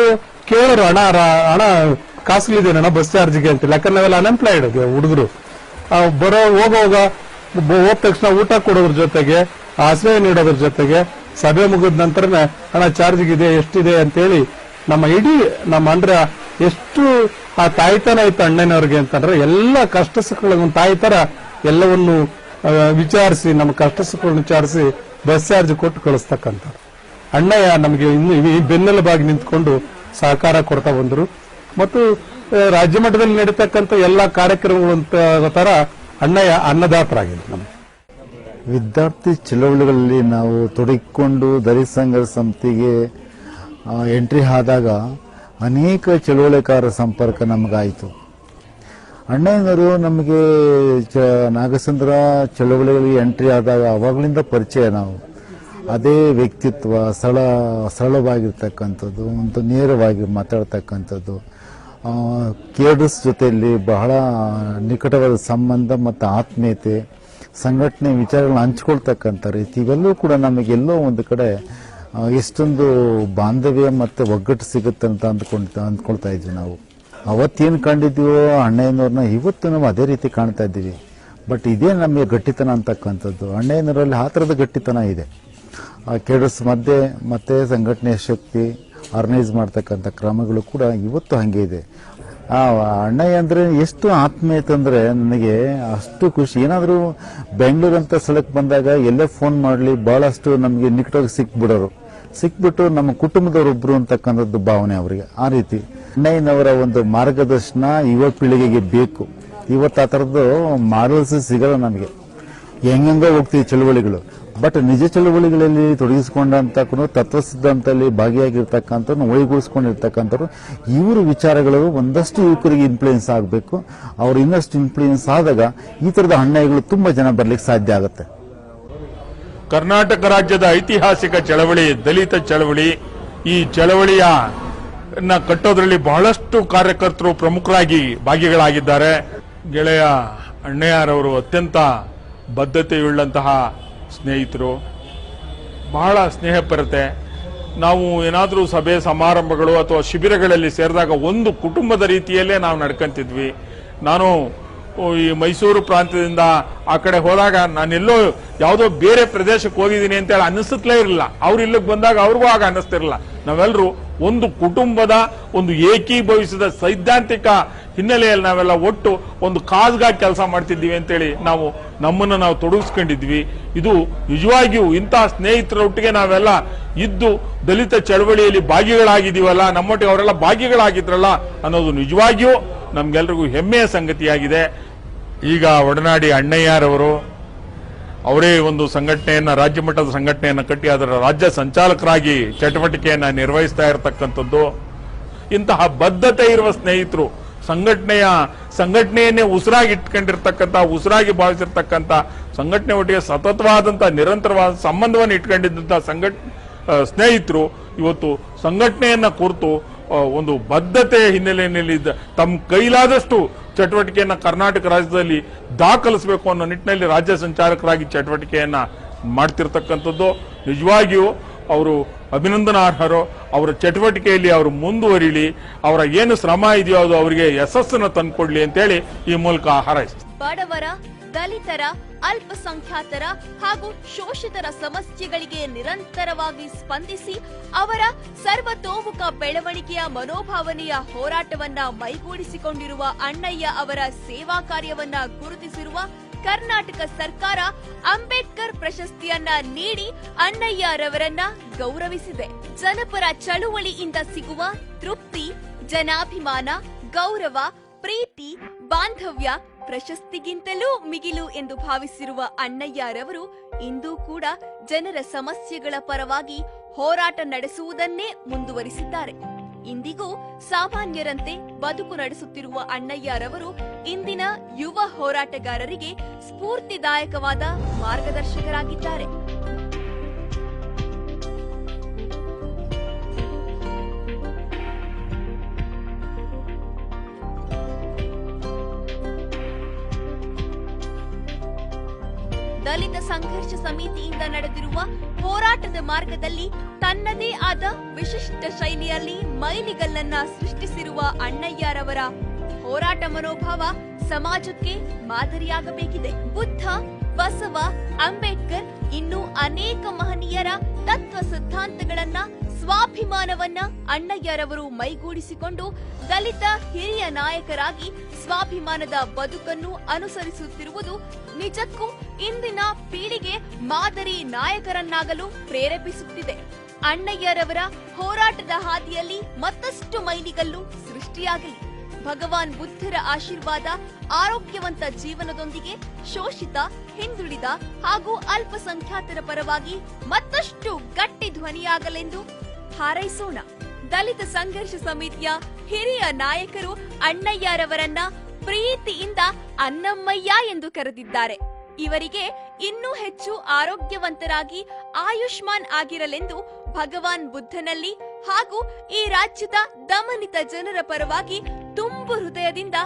S4: ಕೇಳೋರು, ಹಣ ಕಾಸ್ಟ್ಲಿದೇನಣ್ಣ ಬಸ್ ಚಾರ್ಜ್ಗೆ ಅಂತಿಲ್ಲ. ಯಾಕಂದ್ರೆ ನಾವೆಲ್ಲ ಅನ್ಎಂಪ್ಲಾಯ್ಡ್ ಹುಡುಗರು. ಹೋಗುವಾಗ ಹೋದ ತಕ್ಷಣ ಊಟ ಕೊಡೋದ್ರ ಜೊತೆಗೆ, ಆಶ್ರಯ ನೀಡೋದ್ರ ಜೊತೆಗೆ, ಸಭೆ ಮುಗಿದ ನಂತರ ಹಣ ಚಾರ್ಜ್ಗಿದೆ ಎಷ್ಟಿದೆ ಅಂತೇಳಿ ನಮ್ಮ ಅಂದ್ರೆ ಎಷ್ಟು ಆ ತಾಯ್ತನ ಇತ್ತು ಅಣ್ಣನವ್ರಿಗೆ ಅಂತಂದ್ರೆ ಎಲ್ಲ ಕಷ್ಟ ಸುಖಗಳ ತಾಯಿ ತರ ಎಲ್ಲವನ್ನು ವಿಚಾರಿಸಿ, ನಮ್ಮ ಕಷ್ಟ ಸುಖಗಳನ್ನು ವಿಚಾರಿಸಿ ಬಸ್ ಚಾರ್ಜ್ ಕೊಟ್ಟು ಕಳಿಸ್ತಕ್ಕಂಥ ಅಣ್ಣಯ್ಯ ನಮಗೆ ಇನ್ನು ಬೆನ್ನೆಲುಬಾಗಿ ನಿಂತ್ಕೊಂಡು ಸಹಕಾರ ಕೊಡ್ತಾ ಬಂದ್ರು. ಮತ್ತು ರಾಜ್ಯ ಮಟ್ಟದಲ್ಲಿ ನಡೀತಕ್ಕಂಥ ಎಲ್ಲಾ ಕಾರ್ಯಕ್ರಮಗಳ ತರ ಅಣ್ಣಯ್ಯ ಅನ್ನದಾತರಾಗಿದ್ರು. ನಮ್ಗೆ
S9: ವಿದ್ಯಾರ್ಥಿ ಚಳವಳಿಗಳಲ್ಲಿ ನಾವು ತೊಡಗಿಕೊಂಡು ದಲಿತ ಸಂಘರ್ಷ ಸಮಿತಿಗೆ ಎಂಟ್ರಿ ಆದಾಗ ಅನೇಕ ಚಳವಳಿಕಾರರ ಸಂಪರ್ಕ ನಮಗಾಯಿತು. ಅಣ್ಣಯ್ಯನವರು ನಮಗೆ ನಾಗಸಂದ್ರ ಚಳವಳಿಗಳಿಗೆ ಎಂಟ್ರಿ ಆದಾಗ ಅವಾಗಲಿಂದ ಪರಿಚಯ. ನಾವು ಅದೇ ವ್ಯಕ್ತಿತ್ವ, ಸರಳವಾಗಿರ್ತಕ್ಕಂಥದ್ದು, ಒಂದು ನೇರವಾಗಿ ಮಾತಾಡ್ತಕ್ಕಂಥದ್ದು, ಕೇಡರ್ಸ್ ಜೊತೆಯಲ್ಲಿ ಬಹಳ ನಿಕಟವಾದ ಸಂಬಂಧ ಮತ್ತು ಆತ್ಮೀಯತೆ, ಸಂಘಟನೆ ವಿಚಾರಗಳನ್ನ ಹಂಚ್ಕೊಳ್ತಕ್ಕಂಥ ರೀತಿ, ಇವೆಲ್ಲವೂ ಕೂಡ ನಮಗೆಲ್ಲೋ ಒಂದು ಕಡೆ ಎಷ್ಟೊಂದು ಬಾಂಧವ್ಯ ಮತ್ತು ಒಗ್ಗಟ್ಟು ಸಿಗುತ್ತೆ ಅಂತ ಅಂದ್ಕೊಳ್ತಾ ಇದ್ವಿ. ನಾವು ಅವತ್ತೇನು ಕಂಡಿದ್ದೀವೋ ಅಣ್ಣಯ್ಯನವ್ರನ್ನ ಇವತ್ತು ನಾವು ಅದೇ ರೀತಿ ಕಾಣ್ತಾ ಇದ್ದೀವಿ. ಬಟ್ ಇದೇ ನಮಗೆ ಗಟ್ಟಿತನ ಅಂತಕ್ಕಂಥದ್ದು. ಅಣ್ಣಯ್ಯನವರಲ್ಲಿ ಆ ಥರದ ಗಟ್ಟಿತನ ಇದೆ. ಆ ಕೇಡರ್ಸ್ ಮಧ್ಯೆ ಮತ್ತೆ ಸಂಘಟನೆಯ ಶಕ್ತಿ, ಆರ್ಗನೈಸ್ ಮಾಡ್ತಕ್ಕಂಥ ಕ್ರಮಗಳು ಕೂಡ ಇವತ್ತು ಹಾಗೆ ಇದೆ. ಅಣ್ಣಯ್ಯ ಅಂದ್ರೆ ಎಷ್ಟು ಆತ್ಮೀಯತೆ ಅಂದ್ರೆ ನನಗೆ ಅಷ್ಟು ಖುಷಿ. ಏನಾದರೂ ಬೆಂಗಳೂರು ಅಂತ ಸ್ಥಳಕ್ಕೆ ಬಂದಾಗ ಎಲ್ಲೇ ಫೋನ್ ಮಾಡಲಿ ಬಹಳಷ್ಟು ನಮಗೆ ನಿಕಟವಾಗಿ ಸಿಕ್ಬಿಟ್ಟು ನಮ್ಮ ಕುಟುಂಬದವರೊಬ್ರು ಅಂತಕ್ಕಂಥದ್ದು ಭಾವನೆ ಅವರಿಗೆ. ಆ ರೀತಿ ಅಣ್ಣಯ್ಯನವರ ಒಂದು ಮಾರ್ಗದರ್ಶನ ಯುವ ಪೀಳಿಗೆಗೆ ಬೇಕು. ಇವತ್ತು ಆ ಥರದ್ದು ಮಾಡಲ್ಸ್ ಸಿಗಲ್ಲ ನಮಗೆ. ಹೆಂಗಂಗೋ ಹೋಗ್ತೀವಿ ಚಳವಳಿಗಳು. ಬಟ್ ನಿಜ ಚಳವಳಿಗಳಲ್ಲಿ ತೊಡಗಿಸಿಕೊಂಡಂತಕ್ಕೂ ತತ್ವ ಸಿದ್ಧಾಂತದಲ್ಲಿ ಭಾಗಿಯಾಗಿರ್ತಕ್ಕಂಥವ್ರು, ಒಳಗೂಡಿಸ್ಕೊಂಡಿರ್ತಕ್ಕಂಥವ್ರು, ಇವ್ರ ವಿಚಾರಗಳು ಒಂದಷ್ಟು ಯುವಕರಿಗೆ ಇನ್ಫ್ಲೂಯೆನ್ಸ್ ಆಗಬೇಕು. ಅವ್ರು ಇನ್ನಷ್ಟು ಇನ್ಫ್ಲೂಯೆನ್ಸ್ ಆದಾಗ ಈ ಥರದ ಅಣ್ಣಯ್ಯಗಳು ತುಂಬಾ ಜನ ಬರ್ಲಿಕ್ಕೆ ಸಾಧ್ಯ ಆಗುತ್ತೆ.
S10: ಕರ್ನಾಟಕ ರಾಜ್ಯದ ಐತಿಹಾಸಿಕ ಚಳವಳಿ ದಲಿತ ಚಳವಳಿ. ಈ ಚಳವಳಿಯ ಕಟ್ಟೋದ್ರಲ್ಲಿ ಬಹಳಷ್ಟು ಕಾರ್ಯಕರ್ತರು ಪ್ರಮುಖರಾಗಿ ಭಾಗಿಗಳಾಗಿದ್ದಾರೆ. ಗೆಳೆಯ ಅಣ್ಣಯ್ಯರವರು ಅತ್ಯಂತ ಬದ್ಧತೆಯುಳ್ಳಂತಹ ಸ್ನೇಹಿತರು, ಬಹಳ ಸ್ನೇಹಪರತೆ. ನಾವು ಏನಾದರೂ ಸಭೆ ಸಮಾರಂಭಗಳು ಅಥವಾ ಶಿಬಿರಗಳಲ್ಲಿ ಸೇರಿದಾಗ ಒಂದು ಕುಟುಂಬದ ರೀತಿಯಲ್ಲೇ ನಾವು ನಡ್ಕೊಂತಿದ್ವಿ. ನಾನು ಈ ಮೈಸೂರು ಪ್ರಾಂತ್ಯದಿಂದ ಆ ಕಡೆ ಹೋದಾಗ ನಾನೆಲ್ಲೋ ಯಾವುದೋ ಬೇರೆ ಪ್ರದೇಶಕ್ಕೆ ಹೋಗಿದ್ದೀನಿ ಅಂತೇಳಿ ಅನ್ನಿಸುತ್ತಲೇ ಇರಲಿಲ್ಲ. ಅವ್ರು ಇಲ್ಲಿಗೆ ಬಂದಾಗ ಅವ್ರಿಗೂ ಆಗ ಅನ್ನಿಸ್ತಿರಲಿಲ್ಲ. ನಾವೆಲ್ಲರೂ ಒಂದು ಕುಟುಂಬದ ಒಂದು ಏಕೀಭವಿಸಿದ ಸೈದ್ಧಾಂತಿಕ ಹಿನ್ನೆಲೆಯಲ್ಲಿ ನಾವೆಲ್ಲ ಒಟ್ಟು ಒಂದು ಕಾಜ್ಗಾಗಿ ಕೆಲಸ ಮಾಡ್ತಿದ್ದೀವಿ ಅಂತೇಳಿ ನಮ್ಮನ್ನು ನಾವು ತೊಡಗಿಸ್ಕೊಂಡಿದ್ವಿ. ಇದು ನಿಜವಾಗಿಯೂ ಇಂತಹ ಸ್ನೇಹಿತರೊಟ್ಟಿಗೆ ನಾವೆಲ್ಲ ಇದ್ದು ದಲಿತ ಚಳವಳಿಯಲ್ಲಿ ಭಾಗಿಗಳಾಗಿದ್ದೀವಲ್ಲ, ನಮ್ಮೊಟ್ಟಿಗೆ ಅವರೆಲ್ಲ ಭಾಗಿಗಳಾಗಿದ್ರಲ್ಲ ಅನ್ನೋದು ನಿಜವಾಗಿಯೂ ನಮ್ಗೆಲ್ರಿಗೂ ಹೆಮ್ಮೆಯ ಸಂಗತಿಯಾಗಿದೆ. ಈಗ ಒಡನಾಡಿ ಅಣ್ಣಯ್ಯರವರು ಅವರೇ ಒಂದು ಸಂಘಟನೆಯನ್ನ, ರಾಜ್ಯ ಮಟ್ಟದ ಸಂಘಟನೆಯನ್ನ ಕಟ್ಟಿ ಅದರ ರಾಜ್ಯ ಸಂಚಾಲಕರಾಗಿ ಚಟುವಟಿಕೆಯನ್ನ ನಿರ್ವಹಿಸ್ತಾ ಇರತಕ್ಕಂಥದ್ದು. ಇಂತಹ ಬದ್ಧತೆ ಇರುವ ಸ್ನೇಹಿತರು, ಸಂಘಟನೆಯನ್ನೇ ಉಸಿರಾಗಿ ಇಟ್ಕೊಂಡಿರ್ತಕ್ಕಂಥ, ಉಸಿರಾಗಿ ಭಾವಿಸಿರ್ತಕ್ಕಂಥ, ಸಂಘಟನೆ ಒಟ್ಟಿಗೆ ಸತತವಾದಂತಹ ನಿರಂತರವಾದ ಸಂಬಂಧವನ್ನು ಇಟ್ಕೊಂಡಿದ್ದಂತಹ ಸ್ನೇಹಿತರು ಇವತ್ತು ಸಂಘಟನೆಯನ್ನ ಕುರಿತು ಒಂದು ಬದ್ಧತೆ ಹಿನ್ನೆಲೆಯಲ್ಲಿ ತಮ್ಮ ಕೈಲಾದಷ್ಟು ಚಟುವಟಿಕೆಯನ್ನ ಕರ್ನಾಟಕ ರಾಜ್ಯದಲ್ಲಿ ದಾಖಲಿಸಬೇಕು ಅನ್ನೋ ನಿಟ್ಟಿನಲ್ಲಿ ರಾಜ್ಯ ಸಂಚಾಲಕರಾಗಿ ಚಟುವಟಿಕೆಯನ್ನ ಮಾಡ್ತಿರ್ತಕ್ಕಂಥದ್ದು ನಿಜವಾಗಿಯೂ ಅವರು ಅಭಿನಂದನಾರ್ಹರು. ಅವರ ಚಟುವಟಿಕೆಯಲ್ಲಿ ಅವರು ಮುಂದುವರಿಲಿ, ಅವರ ಏನು ಶ್ರಮ ಇದೆಯೋ ಅದು ಅವರಿಗೆ ಯಶಸ್ಸನ್ನು ತಂದುಕೊಡ್ಲಿ ಅಂತೇಳಿ ಈ ಮೂಲಕ ಹಾರೈಸ್ತಾರೆ.
S1: ಬಡವರ, ದಲಿತರ, ಅಲ್ಪಸಂಖ್ಯಾತರ ಹಾಗೂ ಶೋಷಿತರ ಸಮಸ್ಯೆಗಳಿಗೆ ನಿರಂತರವಾಗಿ ಸ್ಪಂದಿಸಿ ಅವರ ಸರ್ವತೋಮುಖ ಬೆಳವಣಿಗೆಯ ಮನೋಭಾವನೆಯ ಹೋರಾಟವನ್ನ ಮೈಗೂಡಿಸಿಕೊಂಡಿರುವ ಅಣ್ಣಯ್ಯ ಅವರ ಸೇವಾ ಕಾರ್ಯವನ್ನ ಗುರುತಿಸಿರುವ ಕರ್ನಾಟಕ ಸರ್ಕಾರ ಅಂಬೇಡ್ಕರ್ ಪ್ರಶಸ್ತಿಯನ್ನ ನೀಡಿ ಅಣ್ಣಯ್ಯರವರನ್ನ ಗೌರವಿಸಿದೆ. ಜನಪರ ಚಳುವಳಿಯಿಂದ ಸಿಗುವ ತೃಪ್ತಿ, ಜನಾಭಿಮಾನ, ಗೌರವ, ಪ್ರೀತಿ, ಬಾಂಧವ್ಯ ಪ್ರಶಸ್ತಿಗಿಂತಲೂ ಮಿಗಿಲು ಎಂದು ಭಾವಿಸಿರುವ ಅಣ್ಣಯ್ಯರವರು ಇಂದೂ ಕೂಡ ಜನರ ಸಮಸ್ಯೆಗಳ ಪರವಾಗಿ ಹೋರಾಟ ನಡೆಸುವುದನ್ನೇ ಮುಂದುವರಿಸಿದ್ದಾರೆ. ಇಂದಿಗೂ ಸಾಮಾನ್ಯರಂತೆ ಬದುಕು ನಡೆಸುತ್ತಿರುವ ಅಣ್ಣಯ್ಯರವರು ಇಂದಿನ ಯುವ ಹೋರಾಟಗಾರರಿಗೆ ಸ್ಫೂರ್ತಿದಾಯಕವಾದ ಮಾರ್ಗದರ್ಶಕರಾಗಿದ್ದಾರೆ. ದಲಿತ ಸಂಘರ್ಷ ಸಮಿತಿಯಿಂದ ನಡೆದಿರುವ ಹೋರಾಟದ ಮಾರ್ಗದಲ್ಲಿ ತನ್ನದೇ ಆದ ವಿಶಿಷ್ಟ ಶೈಲಿಯಲ್ಲಿ ಮೈಲಿಗಲ್ಲನ್ನ ಸೃಷ್ಟಿಸಿರುವ ಅಣ್ಣಯ್ಯರವರ ಹೋರಾಟ ಮನೋಭಾವ ಸಮಾಜಕ್ಕೆ ಮಾದರಿಯಾಗಬೇಕಿದೆ. ಬುದ್ಧ, ಬಸವ, ಅಂಬೇಡ್ಕರ್ ಇನ್ನೂ ಅನೇಕ ಮಹನೀಯರ ತತ್ವ ಸಿದ್ಧಾಂತಗಳನ್ನ, ಸ್ವಾಭಿಮಾನವನ್ನ ಅಣ್ಣಯ್ಯರವರು ಮೈಗೂಡಿಸಿಕೊಂಡು ದಲಿತ ಹಿರಿಯ ನಾಯಕರಾಗಿ ಸ್ವಾಭಿಮಾನದ ಬದುಕನ್ನು ಅನುಸರಿಸುತ್ತಿರುವುದು ನಿಜಕ್ಕೂ ಇಂದಿನ ಪೀಳಿಗೆ ಮಾದರಿ ನಾಯಕರನ್ನಾಗಲು ಪ್ರೇರೇಪಿಸುತ್ತಿದೆ. ಅಣ್ಣಯ್ಯರವರ ಹೋರಾಟದ ಹಾದಿಯಲ್ಲಿ ಮತ್ತಷ್ಟು ಮೈಲಿಗಲ್ಲು ಸೃಷ್ಟಿಯಾಗಲಿ. ಭಗವಾನ್ ಬುದ್ಧರ ಆಶೀರ್ವಾದ ಆರೋಗ್ಯವಂತ ಜೀವನದೊಂದಿಗೆ ಶೋಷಿತ, ಹಿಂದುಳಿದ ಹಾಗೂ ಅಲ್ಪಸಂಖ್ಯಾತರ ಪರವಾಗಿ ಮತ್ತಷ್ಟು ಗಟ್ಟಿ ಧ್ವನಿಯಾಗಲೆಂದು ಹಾರೈಸೋಣ. ದಲಿತ ಸಂಘರ್ಷ ಸಮಿತಿಯ ಹಿರಿಯ ನಾಯಕರು ಅಣ್ಣಯ್ಯರವರನ್ನ ಪ್ರೀತಿಯಿಂದ ಅನ್ನಮ್ಮಯ್ಯ ಎಂದು ಕರೆದಿದ್ದಾರೆ. ಇವರಿಗೆ ಇನ್ನೂ ಹೆಚ್ಚು ಆರೋಗ್ಯವಂತರಾಗಿ ಆಯುಷ್ಮಾನ್ ಆಗಿರಲೆಂದು ಭಗವಾನ್ ಬುದ್ಧನಲ್ಲಿ ಹಾಗೂ ಈ ರಾಜ್ಯದ ದಮನಿತ ಜನರ ಪರವಾಗಿ ತುಂಬು ಹೃದಯದಿಂದ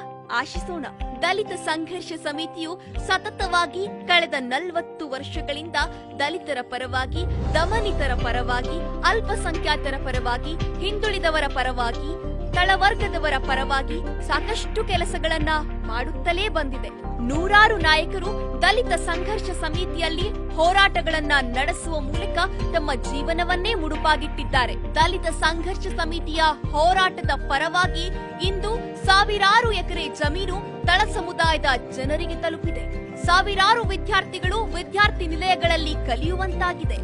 S1: ಆಶಿಸೋಣ. ದಲಿತ ಸಂಘರ್ಷ ಸಮಿತಿಯು ಸತತವಾಗಿ ಕಳೆದ 40 ವರ್ಷಗಳಿಂದ ದಲಿತರ ಪರವಾಗಿ, ದಮನಿತರ ಪರವಾಗಿ, ಅಲ್ಪಸಂಖ್ಯಾತರ ಪರವಾಗಿ, ಹಿಂದುಳಿದವರ ಪರವಾಗಿ, ತಳವರ್ಗದವರ ಪರವಾಗಿ ಸಾಕಷ್ಟು ಕೆಲಸಗಳನ್ನ ಮಾಡುತ್ತಲೇ ಬಂದಿದೆ. ನೂರಾರು ನಾಯಕರು ದಲಿತ ಸಂಘರ್ಷ ಸಮಿತಿಯಲ್ಲಿ ಹೋರಾಟಗಳನ್ನ ನಡೆಸುವ ಮೂಲಕ ತಮ್ಮ ಜೀವನವನ್ನೇ ಮುಡುಪಾಗಿಟ್ಟಿದ್ದಾರೆ. ದಲಿತ ಸಂಘರ್ಷ ಸಮಿತಿಯ ಹೋರಾಟದ ಪರವಾಗಿ ಇಂದು ಸಾವಿರಾರು ಎಕರೆ ಜಮೀನು ತಳ ಸಮುದಾಯದ ಜನರಿಗೆ ತಲುಪಿದೆ. ಸಾವಿರಾರು ವಿದ್ಯಾರ್ಥಿಗಳು ವಿದ್ಯಾರ್ಥಿ ನಿಲಯಗಳಲ್ಲಿ ಕಲಿಯುವಂತಾಗಿದೆ.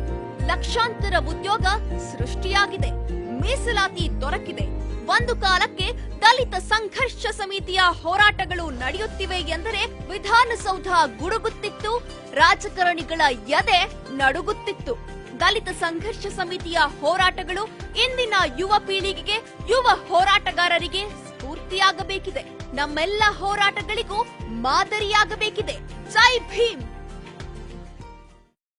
S1: ಲಕ್ಷಾಂತರ ಉದ್ಯೋಗ ಸೃಷ್ಟಿಯಾಗಿದೆ. ಮೀಸಲಾತಿ ದೊರಕಿದೆ. ಒಂದು ಕಾಲಕ್ಕೆ ದಲಿತ ಸಂಘರ್ಷ ಸಮಿತಿಯ ಹೋರಾಟಗಳು ನಡೆಯುತ್ತಿವೆ ಎಂದರೆ ವಿಧಾನಸೌಧ ಗುಡುಗುತ್ತಿತ್ತು, ರಾಜಕಾರಣಿಗಳ ಎದೆ ನಡುಗುತ್ತಿತ್ತು. ದಲಿತ ಸಂಘರ್ಷ ಸಮಿತಿಯ ಹೋರಾಟಗಳು ಇಂದಿನ ಯುವ ಪೀಳಿಗೆಗೆ, ಯುವ ಹೋರಾಟಗಾರರಿಗೆ ಸ್ಫೂರ್ತಿಯಾಗಬೇಕಿದೆ. ನಮ್ಮೆಲ್ಲ ಹೋರಾಟಗಳಿಗೂ ಮಾದರಿಯಾಗಬೇಕಿದೆ. ಜೈ ಭೀಮ್.